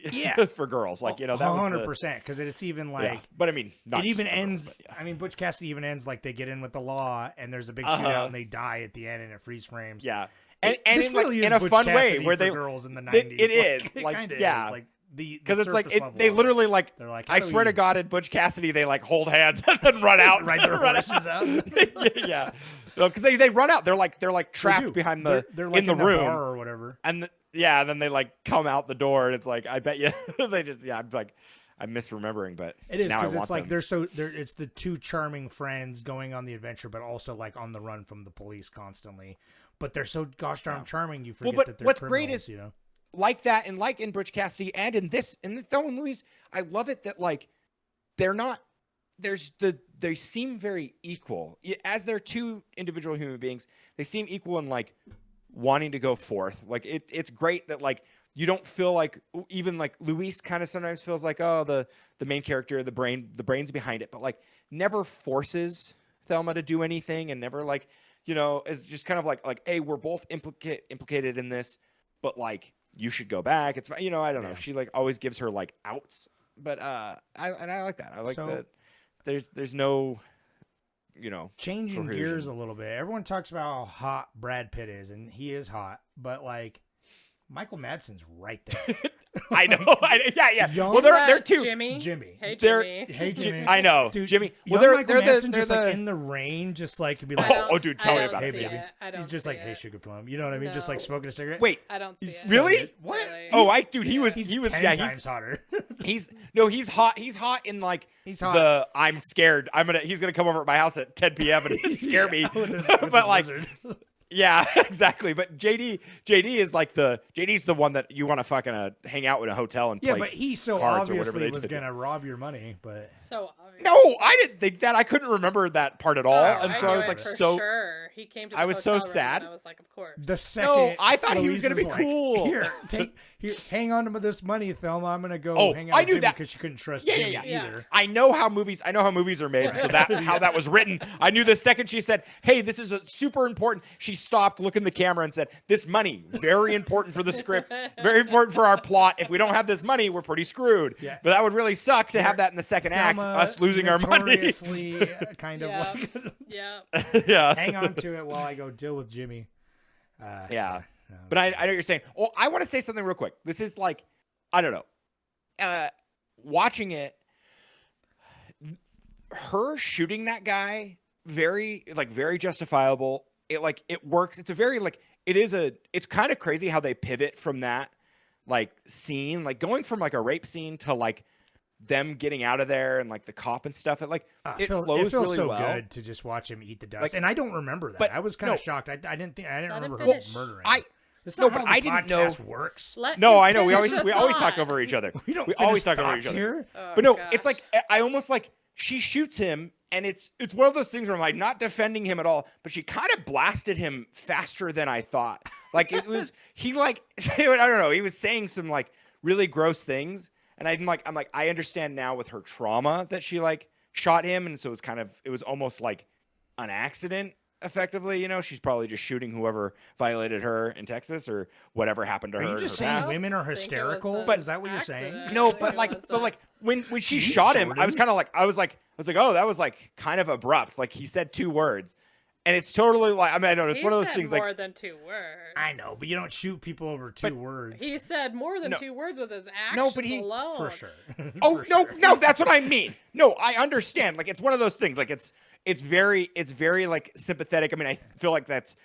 for girls. Like, that 100%, because it's even like... Yeah, but I mean, not it even just for ends... girls, but yeah. I mean, Butch Cassidy even ends like they get in with the law, and there's a big shootout, and they die at the end, and it freeze frames. Yeah. And this in, really in a Butch fun Cassidy way where for they girls in the 90s. It is it like kinda yeah, is, like because it's like surface level they of literally like, they're like, I swear to God, in Butch Cassidy they like hold hands and then run out, ride their horses out. Yeah, because they run out. They're like trapped behind they're like in the room bar or whatever. And and then they like come out the door and it's like I bet you they just I'm like. I'm misremembering, but it is because it's like it's the two charming friends going on the adventure, but also like on the run from the police constantly. But they're so gosh darn charming, you forget that they're what's criminals, great is like that, and like in Butch Cassidy, and in the Thelma and Louise, I love it that like they're not. They seem very equal as they're two individual human beings. They seem equal in like wanting to go forth. Like it's great that like. You don't feel like even like Luis kind of sometimes feels like, oh, the main character, the brains behind it, but like never forces Thelma to do anything and never like, is just kind of like, hey, we're both implicated in this, but like you should go back. It's fine. I don't know. She like always gives her like outs, but I like that. I like that. There's no, changing gears a little bit. Everyone talks about how hot Brad Pitt is, and he is hot, but like Michael Madsen's right there. I know. Yeah. Young, well, they're two. Jimmy. Hey, They're, Jimmy. Hey, Jimmy. I know, Dude, Jimmy. Well, young Michael they're Madsen the just like in the rain, just like be like, Oh, dude, tell me about hey, it, baby. He's just like, hey, sugar plum. You know what I mean? Just like No. smoking a cigarette. Wait, I don't see it. really? What? Really. Dude, he was 10 yeah, times hotter. he's hot. He's hot in like He's hot. I'm scared. He's gonna come over at my house at 10 p.m. and scare me. With but like, lizard. yeah, exactly. But JD's the one that you want to fucking hang out in a hotel and Yeah, play but he so cards or whatever obviously they was did. gonna rob your money, but So obvious. No, I didn't think that. I couldn't remember that part at all, and so I knew was it like, for so sure. He came to the I was so hotel room, sad. and I was like, of course. the second No, I thought he was Louise gonna be like, cool. Here, hang on to this money, Thelma. I'm gonna go Oh, hang out I with knew Jimmy that. because she couldn't trust Yeah, Jimmy yeah. either. I know how movies are made. So how that was written. I knew the second she said, "Hey, this is a super important." She stopped, looked in the camera, and said, "This money, very important for the script, very important for our plot. If we don't have this money, we're pretty screwed." Yeah. But that would really suck to have that in the second act, Thelma us losing our money. notoriously kind of Yeah. like Yeah. Yeah. hang on to it while I go deal with Jimmy. Yeah. No, But I know what you're saying. Oh, I want to say something real quick. This is like, I don't know. Watching it, her shooting that guy, very justifiable. It works. It's a very it's kind of crazy how they pivot from that like scene, like going from like a rape scene to like them getting out of there and like the cop and stuff. It flows feels really so well. good to just watch him eat the dust. Like, and I don't remember that. but I was kind of no. shocked. I didn't remember her finish. murdering. That's No, not but how I the didn't know- podcast works. No, him I know. We finish always the talk thought. over each other. We don't We finish always talk over thoughts each other. here. Oh, But no, gosh. it's like I almost like she shoots him, and it's one of those things where I'm like not defending him at all, but she kind of blasted him faster than I thought. Like it was I don't know, he was saying some like really gross things, and I'm like I understand now with her trauma that she like shot him, and so it was almost like an accident. Effectively, she's probably just shooting whoever violated her in Texas or whatever happened to her. Are you in just her saying past. women are think it was hysterical? an But is that what you're saying? accident. No, I but think it was like when she Jeez, shot him, I Jordan. was kind of like I was like, oh, that was like kind of abrupt. Like he said 2 words, and it's totally like I don't know. It's He one of those said things more like than 2 words. I know, but you don't shoot people over 2 words. He said more than No. 2 words with his actions No, but he- alone. For sure. oh For no sure. no that's what I mean. No, I understand. Like it's one of those things. Like it's very like sympathetic. I mean, I feel like that's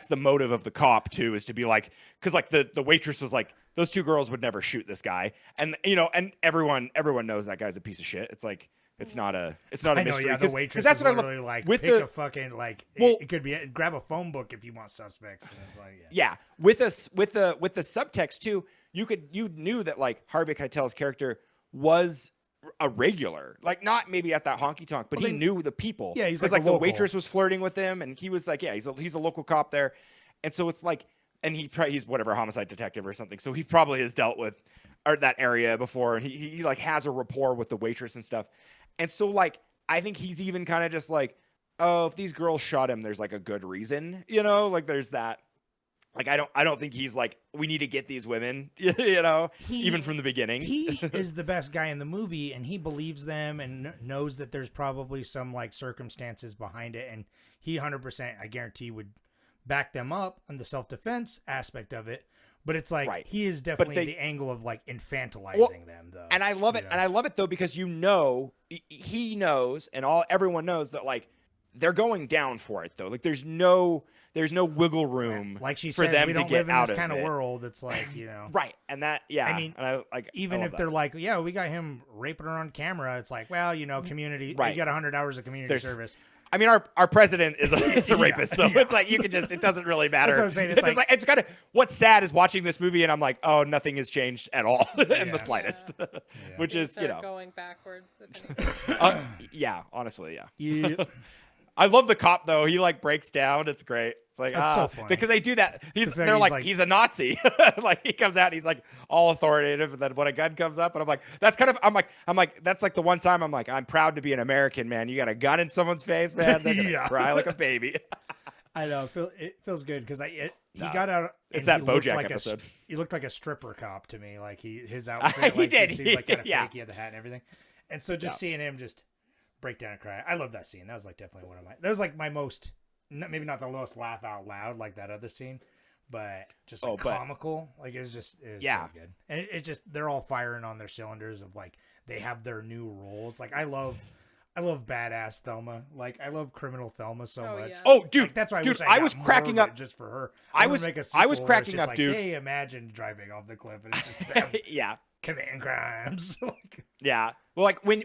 the motive of the cop too, is to be like, because like the waitress was like, those 2 girls would never shoot this guy, and and everyone knows that guy's a piece of shit. It's like it's not a I know, mystery. yeah, the waitress that's is what I literally like, with pick the a fucking, like, Well- it could be, grab a phone book if you want suspects. And it's like, yeah with the subtext too. You knew that like Harvey Keitel's character was a regular, like not maybe at that honky tonk, but Well, he then- knew the people. Yeah, he's 'Cause, like a the local. waitress was flirting with him, and he was like, yeah, he's a local cop there, and so it's like, and he's whatever homicide detective or something, so he probably has dealt with that area before, and he like has a rapport with the waitress and stuff, and so like I think he's even kind of just like, oh, if these girls shot him, there's like a good reason, like there's that. Like I don't think he's like, we need to get these women, even from the beginning. he is the best guy in the movie, and he believes them and knows that there's probably some like circumstances behind it, and he 100%, I guarantee, would back them up on the self-defense aspect of it. But it's like Right. he is definitely the angle of like infantilizing them, though. And I love it. And I love it though, because he knows, and everyone knows that like they're going down for it though. Like there's no wiggle room, like she for says, them we to don't get live in out this of kind of it. world. It's like, Right. And that, yeah. I mean, and I like even I if love they're that. like, yeah, we got him raping her on camera. It's like, well, community, Right. you got 100 hours of community There's- service. I mean, our president is a Yeah, rapist, so yeah. it's like you can just, it doesn't really matter. That's what I'm saying. It's like- it's kind of, what's sad is watching this movie and I'm like, oh, nothing has changed at all in Yeah. the slightest, which is, They're going backwards. if anything. yeah, honestly, yeah. Yeah. I love the cop though. He like breaks down. It's great. It's like That's so funny. because they do that. The fact They're he's like, like- he's a Nazi. Like he comes out and he's like all authoritative, and then when a gun comes up, and I'm like, that's kind of I'm like that's like the one time I'm like, I'm proud to be an American, man. You got a gun in someone's face, man. They're gonna Yeah. cry like a baby. I know. It feels good because he No, got out. it's and that he looked BoJack like episode. He looked like a stripper cop to me. Like his outfit. He Like, did. He seemed like kind of Yeah. fake. He had the hat and everything. And so just seeing him just break down and cry. I love that scene. That was like definitely one of my. That was like my most. Maybe not the most laugh out loud like that other scene, but just like comical. Like it was so good. And it's just they're all firing on their cylinders of like they have their new roles. Like I love badass Thelma. Like I love criminal Thelma so much. Yeah. Oh, dude, Like, that's why I was cracking up just for her. I was cracking up, dude. Hey, imagine driving off the cliff and it's just them committing crimes. Yeah. Well, like when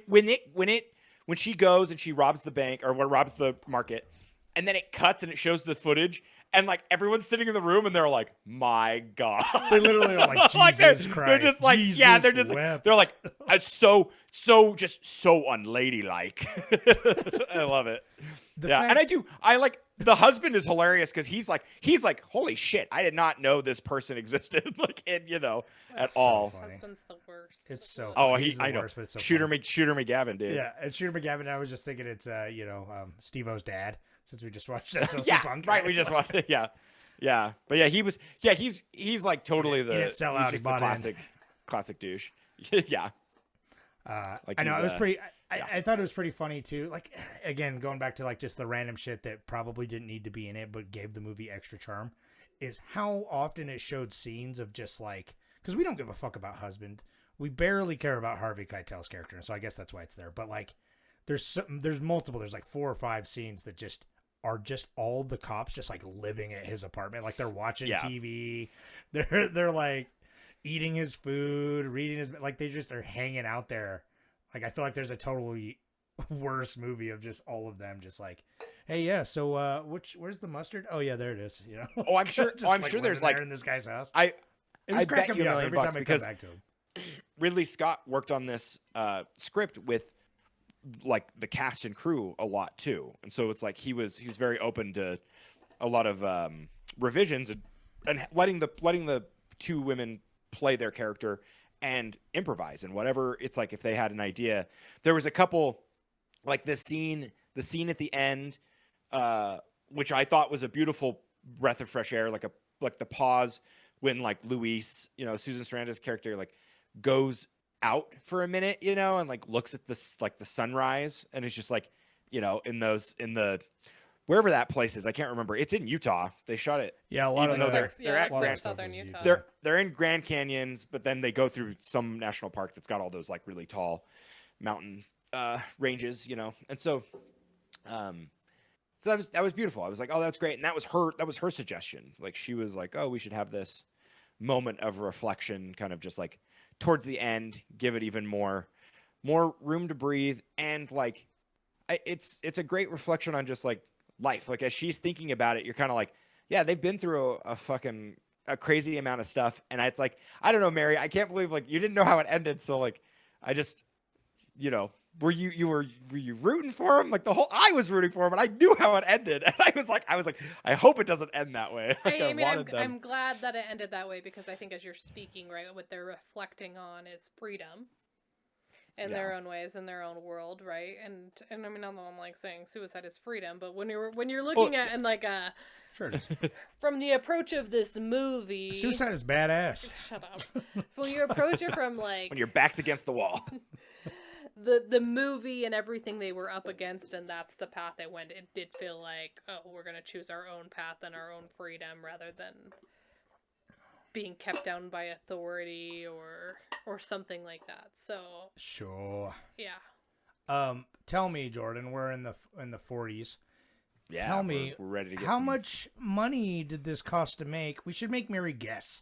she goes and she robs the bank or robs the market, and then it cuts and it shows the footage, and like everyone's sitting in the room and they're like, "My God!" They literally are like, "Jesus Christ!" They're just like, Jesus yeah, they're just wept. they're like, so unladylike. I love it. And I like the husband is hilarious because he's like, holy shit, I did not know this person existed, like, at all. Funny. Husband's the worst. It's so Oh, funny. He's the I know. worst, but it's so Shooter funny. McGavin, dude. Yeah, it's Shooter McGavin. I was just thinking it's Steve-O's dad since we just watched SLC Yeah, Punk. right. We just watched it. Yeah, but he's like totally He didn't sell out, he's he just the bought in. classic douche. Yeah. Like I know he's, it was pretty. I thought it was pretty funny too. Like again, going back to like just the random shit that probably didn't need to be in it, but gave the movie extra charm, is how often it showed scenes of just like, because we don't give a fuck about husband, we barely care about Harvey Keitel's character, and so I guess that's why it's there. But like, there's multiple. There's like 4 or 5 scenes that just are just all the cops just like living at his apartment, like they're watching TV, they're like eating his food, reading his, like they just are hanging out there. Like I feel like there's a totally worse movie of just all of them just like, hey, yeah, so where's the mustard? Oh yeah, there it is. You know. Oh, I'm sure. Just, I'm sure there's like in this guy's house. I was bet cracking you me $1 up million every time I because come back to him. Ridley Scott worked on this script with like the cast and crew a lot too, and so it's like he was very open to a lot of revisions and letting the 2 women play their character and improvise and whatever. It's like if they had an idea, there was a couple like the scene at the end, which I thought was a beautiful breath of fresh air, like the pause when like Luis, Susan Sarandon's character, like goes out for a minute, and like looks at this like the sunrise, and it's just like, in the wherever that place is, I can't remember. It's in Utah. They shot it. Yeah, a lot of they're at Grand Southern Utah. They're in Grand Canyons, but then they go through some national park that's got all those like really tall mountain ranges, and so that was beautiful. I was like, oh, that's great, and that was her suggestion. Like she was like, oh, we should have this moment of reflection, kind of just like towards the end, give it even more room to breathe, and like it's a great reflection on just like life. Like as she's thinking about it, you're kind of like, yeah, they've been through a crazy amount of stuff, and it's like, I don't know, Mary, I can't believe like you didn't know how it ended, so like I just, were you rooting for him? Like I was rooting for him, and I knew how it ended, and I was like, I hope it doesn't end that way. Like, I'm glad that it ended that way, because I think as you're speaking, right, what they're reflecting on is freedom in their own ways, in their own world, right? And I mean, not that I'm like saying suicide is freedom, but when you're looking at and like sure it is. From the approach of this movie, Suicide is badass. Shut up. When you approach it from like when your back's against the wall. The movie and everything they were up against, and that's the path they went, it did feel like, oh, we're gonna choose our own path and our own freedom rather than being kept down by authority or something like that. So sure. Yeah. Tell me, Jordan, we're in the 40s. Yeah. Tell me, we're ready to get how much money did this cost to make? We should make Mary guess.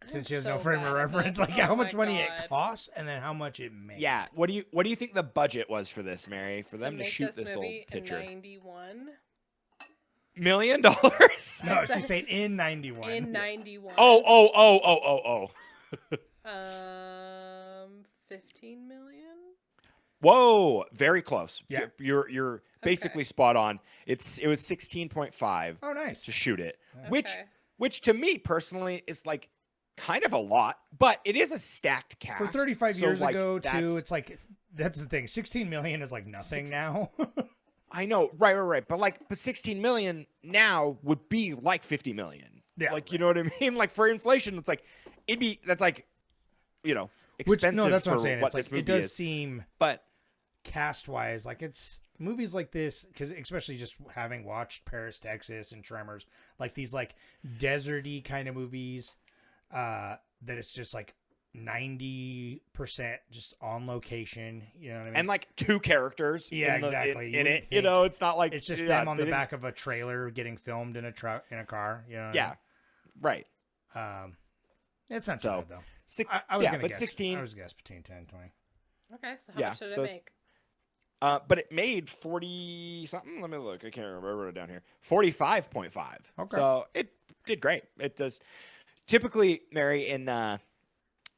Since she has no frame of reference, like how much money it costs and then how much it made. Yeah. What do you think the budget was for this, Mary? For them to make shoot this old movie picture? in 91. $1 million? No, she's saying in 91. In 91. Oh. 15 million. Whoa, very close. Yeah. You're basically spot on. It was 16.5. Oh, nice. To shoot it, Okay. which to me personally is like kind of a lot, but it is a stacked cast. For 35 so, years like, ago, too, it's like, that's the thing. 16 million is like nothing now. I know, right. But 16 million now would be like 50 million. Yeah, like you know what I mean. Like for inflation, it's like that's like, expensive. No, that's for what I'm saying. what It's like this movie it does is. seem But cast wise, like it's movies like this, because especially just having watched Paris, Texas, and Tremors, like these like deserty kind of movies, that it's just like 90% just on location. You know what I mean? and like two characters. Yeah, in exactly. You it. wouldn't You know, it's not like it's just yeah, them on they the didn't- back of a trailer getting filmed in a truck in a car. You know? What Yeah, right. I mean? It's not So, so bad though. Six. I was yeah, gonna but guess. 16. I was guess between 10 and 20. Okay, so how Yeah, much did so- it make? But it made 40 something. Let me look. I can't remember. I wrote it down here. 45.5. Okay. So it did great. It does. Typically, Mary, in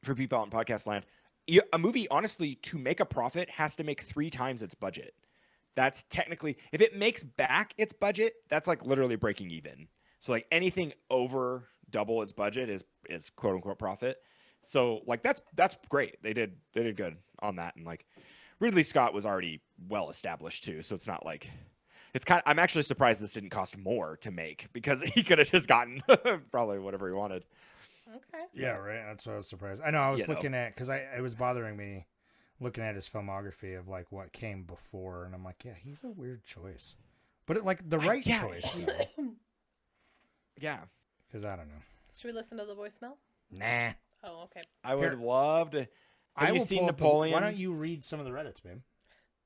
for people out in podcast land, a movie, honestly, to make a profit has to make 3 times its budget. That's technically, if it makes back its budget, that's like literally breaking even. So like anything over double its budget is quote unquote profit. So like that's great. They did good on that, and like Ridley Scott was already well established too, so it's not like I'm actually surprised this didn't cost more to make, because he could have just gotten probably whatever he wanted. Okay. Yeah, right. That's what I was surprised. I know. I was You know. looking at, because it was bothering me looking at his filmography of like what came before, and I'm like, yeah, he's a weird choice, but like the right yeah. choice. Yeah, Because I don't know. Should we listen to the voicemail? Nah. Oh, okay. I would Here. love to. Have you will seen pull up Napoleon? why don't you read some of the Reddits, babe?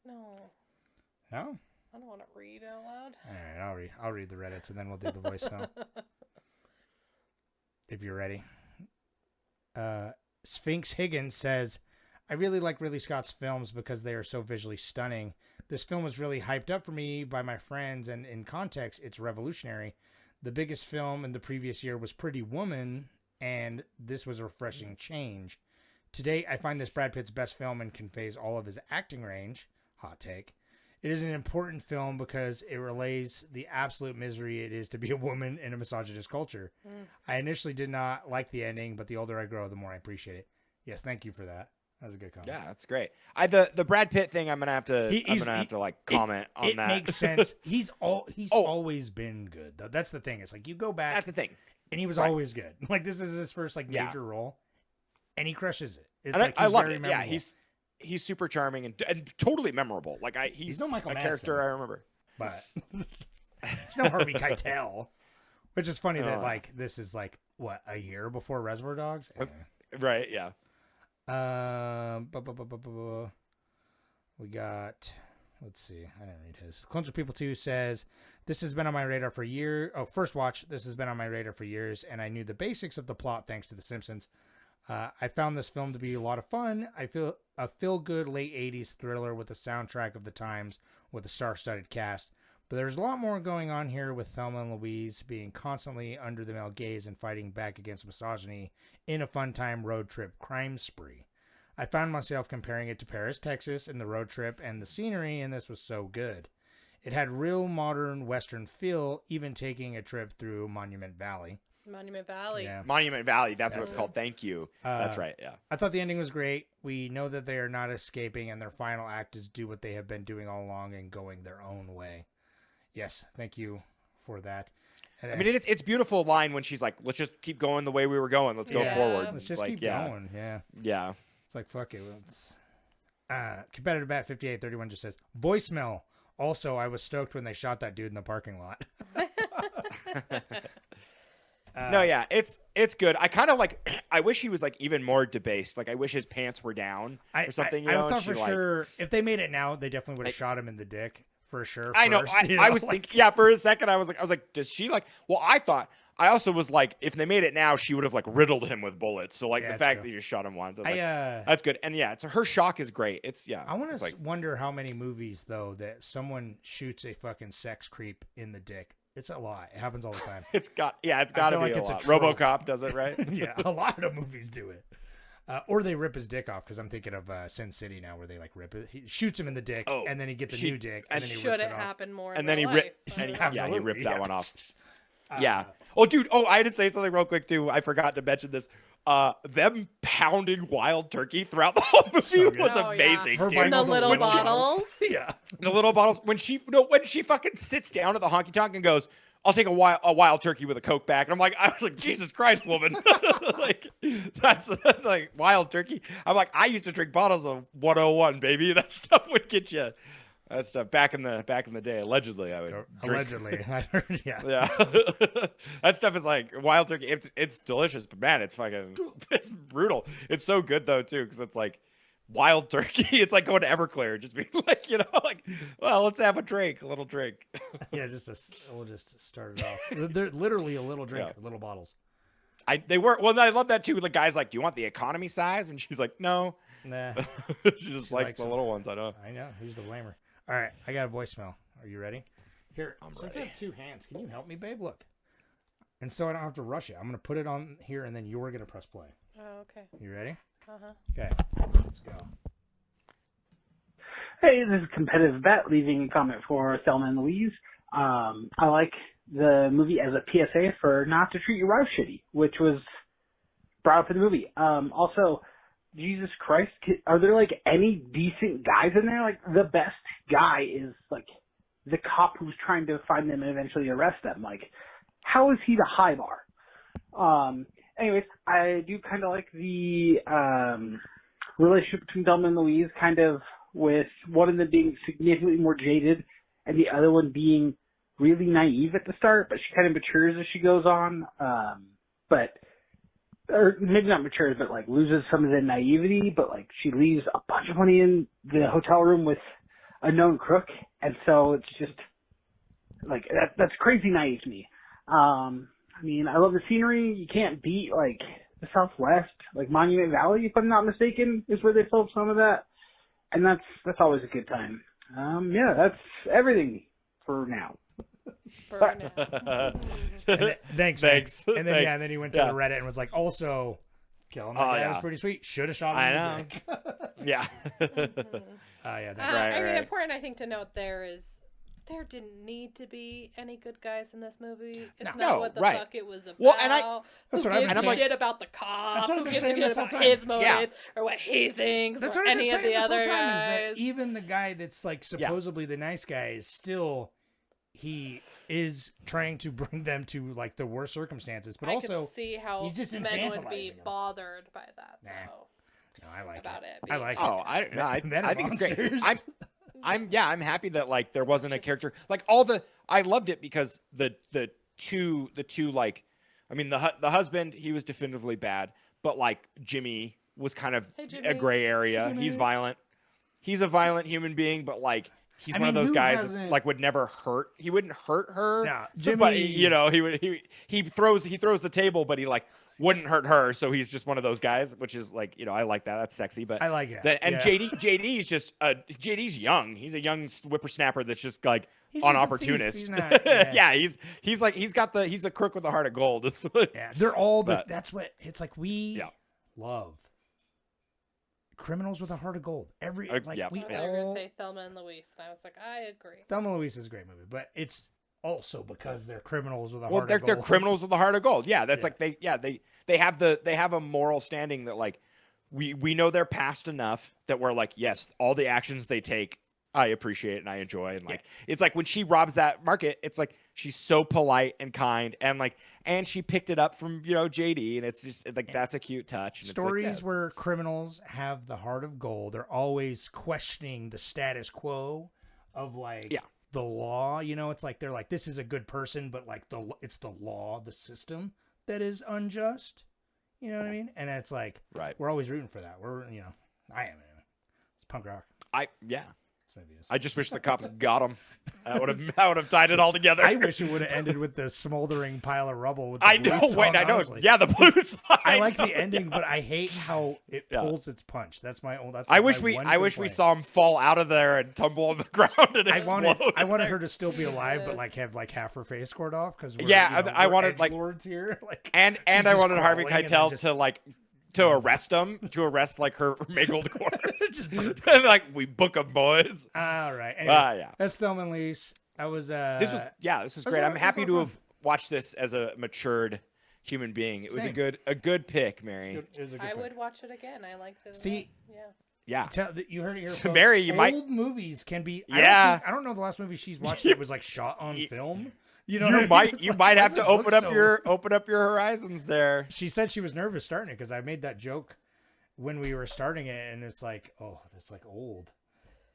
No, No. I don't want to read out loud. All right, I'll read the Reddits, and then we'll do the voicemail if you're ready. Sphinx Higgins says, I really like Ridley Scott's films because they are so visually stunning. This film was really hyped up for me by my friends, and in context, it's revolutionary. The biggest film in the previous year was Pretty Woman, and this was a refreshing change. Today, I find this Brad Pitt's best film and conveys all of his acting range. Hot take. It is an important film because it relays the absolute misery it is to be a woman in a misogynist culture. I initially did not like the ending, but the older I grow, the more I appreciate it. Yes, thank you for that. That was a good comment. Yeah, that's great. The Brad Pitt thing, I'm gonna have to like comment on that. It makes sense. He's always been good. Though. That's the thing. It's like you go back. That's the thing. And he was Right. always good. Like this is his first like Yeah. major role, and he crushes it. It's And like I he's love very it. memorable. Yeah, he's super charming and totally memorable. Like he's no Michael a character Madsen. I remember. But it's no Harvey Keitel, which is funny that like this is like what, a year before Reservoir Dogs. Anyway. Right? Yeah. We got, let's see, I didn't read his. Clones of People 2 says, this has been on my radar for years. Oh, first watch, this has been on my radar for years, and I knew the basics of the plot thanks to The Simpsons. I found this film to be a lot of fun. I feel a feel-good late 80s thriller with a soundtrack of the times with a star-studded cast. But there's a lot more going on here, with Thelma Louise being constantly under the male gaze and fighting back against misogyny in a fun-time road trip crime spree. I found myself comparing it to Paris, Texas, and the road trip and the scenery, and this was so good. It had real modern Western feel, even taking a trip through Monument Valley. Monument Valley. Yeah. Monument Valley. That's what it's called. Thank you. That's right. Yeah. I thought the ending was great. We know that they are not escaping, and their final act is do what they have been doing all along and going their own way. Yes, thank you for that. I mean, it's beautiful line when she's like, "Let's just keep going the way we were going. Let's go Yeah. forward. Let's just like, keep yeah. going. Yeah. Yeah. It's like, fuck it. It's, Competitive Bat 5831 just says, voicemail. Also, I was stoked when they shot that dude in the parking lot. No, yeah, it's good. I kind of like. I wish he was like even more debased. Like I wish his pants were down or something. I you know, thought and for she, like, sure if they made it now, they definitely would have shot him in the dick for sure. I know. first, I was thinking. Yeah, for a second, I was like, does she like? Well, I also was like, if they made it now, she would have like riddled him with bullets. So like Yeah, the it's fact true. that you shot him once, I was like, I that's good. And yeah, her shock is great. It's I want it's to like wonder how many movies though that someone shoots a fucking sex creep in the dick. It's a lot. It happens all the time. it's got to be like a it's a lot. trope. RoboCop does it right. Yeah, a lot of movies do it. Or they rip his dick off, because I'm thinking of Sin City now, where they like rip it. He shoots him in the dick, Oh, and then he gets a new dick, and then he Should rips it it off. happen more? And in then he real rip, life? and he Absolutely, rips that yeah. one off. Yeah. Oh, dude. Oh, I had to say something real quick too. I forgot to mention this. them pounding Wild Turkey throughout the whole movie was Oh, yeah. amazing. Her dude. buying In the all the little little bottles. Yeah. The little bottles. When she fucking sits down at the honky tonk and goes, "I'll take a wild turkey with a Coke back," and I was like, Jesus Christ, woman, like that's like wild turkey. I'm like, I used to drink bottles of 101, baby. That stuff would get you. That stuff back in the day, allegedly, I would drink. Allegedly. I heard, yeah. Yeah, that stuff is like wild turkey. It's delicious, but man, it's brutal. It's so good though too, because it's like wild turkey. It's like going to Everclear, just being like, like, well, let's have a little drink. Yeah, we'll just start it off. They're literally a little drink, little bottles. I love that too. The guy's like, "Do you want the economy size?" And she's like, "No." Nah. She just likes the little ones. I know. Who's the blamer? All right, I got a voicemail. Are you ready? Here, since I ready. have two hands, can you help me, babe? Look. And so I don't have to rush it. I'm going to put it on here, and then you're going to press play. Oh, okay. You ready? Uh-huh. Okay, let's go. Hey, this is Competitive Bet, leaving a comment for Thelma and Louise. I like the movie as a PSA for not to treat your wife shitty, which was brought up in the movie. Also, Jesus Christ, are there, like, any decent guys in there? Like, the best guy is, like, the cop who's trying to find them and eventually arrest them. Like, how is he the high bar? Anyways, I do kind of like the relationship between Thelma and Louise, kind of with one of them being significantly more jaded and the other one being really naive at the start, but she kind of matures as she goes on. Or maybe not matures, but like loses some of the naivety, but like she leaves a bunch of money in the hotel room with a known crook. And so it's just like, that's crazy naive to me. I mean, I love the scenery. You can't beat like the Southwest, like Monument Valley, if I'm not mistaken, is where they filmed some of that. And that's always a good time. Yeah, that's everything for now. Thanks. Thanks. And then, Thanks. and then he went to the Reddit and was like, also, killing that guy was pretty sweet. Should have shot him in the dick. Yeah. Yeah, that's I mean, important, I think, to note there is there didn't need to be any good guys in this movie. It's not what the fuck it was about. Well, and that's Who what gives I'm a shit about the cop? That's what Who I've been gives a saying shit this whole about time. his motives or what he thinks That's or what I've any been of saying the this other whole time, is guys? that even the guy that's like supposedly the nice guy is still, he is trying to bring them to like the worst circumstances, but I also could see how he's just men would be infantilizing them. bothered by that. Though. No, I like about it. I like Oh, it. I think it's great. monsters. I'm happy that like there wasn't a character like I loved it because the two like, I mean the husband, he was definitively bad, but like Jimmy was kind of a gray area. He's violent. He's a violent human being, but like he's one of those guys that like would never hurt. He wouldn't hurt her. No, Jimmy, but he throws the table, but he like wouldn't hurt her. So he's just one of those guys, which is like, I like that. That's sexy. But I like it. JD is just JD's young. He's a young whippersnapper that's just like he's an just a opportunist. thief. He's not, yeah, he's the crook with a heart of gold. Yeah, they're all that's what it's like. We love criminals with a heart of gold. I was gonna say Thelma and Louise, and I was like, I agree. Thelma Louise is a great movie, but it's also because they're criminals with a heart of gold. They're criminals with a heart of gold. Yeah, that's like they have a moral standing that like we know they're past enough that we're like, yes, all the actions they take, I appreciate and I enjoy. And like it's like when she robs that market, it's like she's so polite and kind and she picked it up from JD, and it's just like that's a cute touch. And stories it's like, where criminals have the heart of gold, they're always questioning the status quo of like the law. It's like they're like, this is a good person, but like it's the law, the system that is unjust. You know what I mean? And it's like we're always rooting for that. We're I am anyway. It's punk rock. I just wish the cops got him. I would have tied it all together. I wish it would have ended with the smoldering pile of rubble. With the I blues know. song, Wait, I know. honestly. Yeah, the blues. I like the ending, but I hate how it pulls its punch. That's my own. That's I wish we saw him fall out of there and tumble on the ground and explode. I wanted her to still be alive, but like have like half her face scored off because I wanted like lords here, like and I wanted Harvey Keitel to arrest like her mangled corpse. Like, we book them, boys. All right. Anyway, that's Thelma and Louise. I was this was great. I'm happy to have watched this as a matured human being. It was Same. a good pick, Mary. It was a good I pick. would watch it again. I liked it. See, yeah. Yeah. You heard it here, So, folks. Mary, you might- Old movies can be. Yeah. I don't know the last movie she's watched that was like shot on film. You know, You what I might mean? It's you like, might why have does to this open look up so- your horizons there. She said she was nervous starting it because I made that joke when we were starting it, and it's like, oh, that's like old.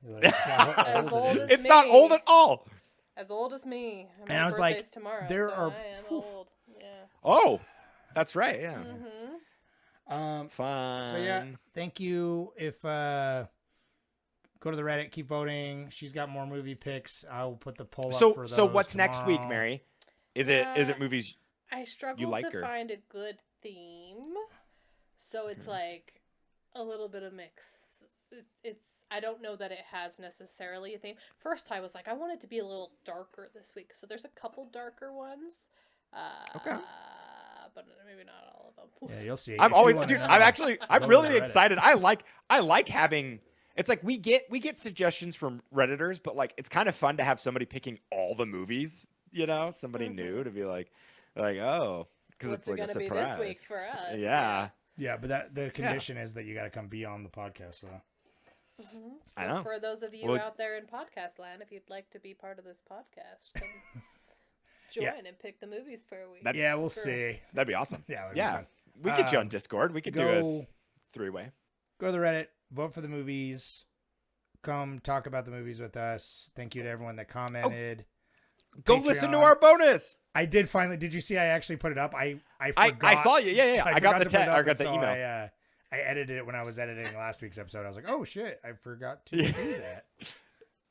Like, that's how As old it as is. It's not me. old at all. As old as me. And And my I was like, birthday's tomorrow, there so are- I am old. Yeah. Oh, that's right. Yeah. Mm-hmm. Fun. So yeah, thank you. If go to the Reddit, keep voting. She's got more movie picks. I'll put the poll up for those. So what's next week, tomorrow. Mary? Is it movies? I struggled like to her? find a good theme, so it's like a little bit of mix. It's I don't know that it has necessarily a theme. First, I was like, I want it to be a little darker this week, so there's a couple darker ones. Okay. But maybe not all of them. Yeah, you'll see. I'm If you always, wanna dude. know, I'm go to really the Reddit. excited. I like having. It's like we get suggestions from Redditors, but like it's kind of fun to have somebody picking all the movies. You know, somebody new to be like oh, because it's like a What's it surprise. gonna be this week for us? Yeah. Yeah, but the condition is that you got to come be on the podcast, though. Mm-hmm. I know. For those of you Well- out there in podcast land, if you'd like to be part of this podcast, then join Yeah. and pick the movies for a week. Yeah, we'll For- see. That'd be awesome. Yeah, that'd be Yeah. fun. We could you on Discord. We could do a Go 3-way. go to the Reddit, vote for the movies, come talk about the movies with us. Thank you to everyone that commented. Go listen to Patreon. our bonus. I did finally. Did you see? I actually put it up. I I forgot. saw you. Yeah. I got forgot the to put it up, I got and the so email. I edited it when I was editing last week's episode. I was like, oh shit, I forgot to do that.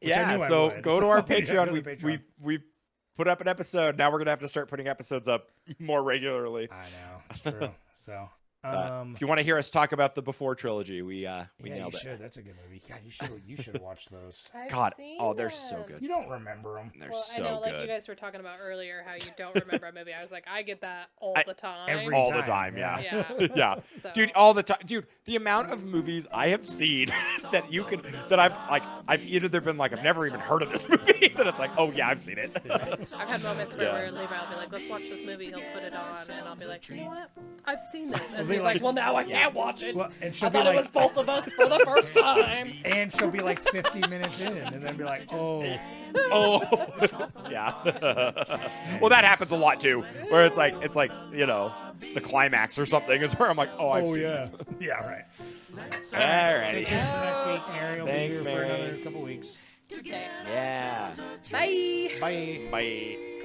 Which I knew I So would. go to our So, yeah, Patreon. go to the Patreon. We put up an episode. Now we're gonna have to start putting episodes up more regularly. I know it's true. So If you want to hear us talk about the Before trilogy, we yeah, nailed you it. should. That's a good movie. God, you should have watched those. I've God, seen oh, they're so them. good. You don't remember them. They're Well, so I know, like good. you guys were talking about earlier, how you don't remember a movie. I was like, I get that all the time. every all the time, time, yeah. Yeah. Yeah. So- Dude, all the time. Dude, the amount of movies I have seen that I've either been like, I've never even heard of this movie, that it's like, oh yeah, I've seen it. I've had moments where Yeah. Levi will be like, let's watch this movie. He'll put it on, and I'll be like, you know what? I've seen this. And be he's like- like, well, now I can't watch it. Well, and I she'll be thought it like, was both of us for the first time. and she'll be like 50 minutes in, and then be like, oh. Oh, yeah. Well, that happens a lot too, where it's like the climax or something is where I'm like, oh, I've seen yeah. this. Yeah, right. Alrighty. Take care for next week. Mary will Thanks, be here Mary. for another couple weeks. Okay. Yeah. Bye. Bye. Bye.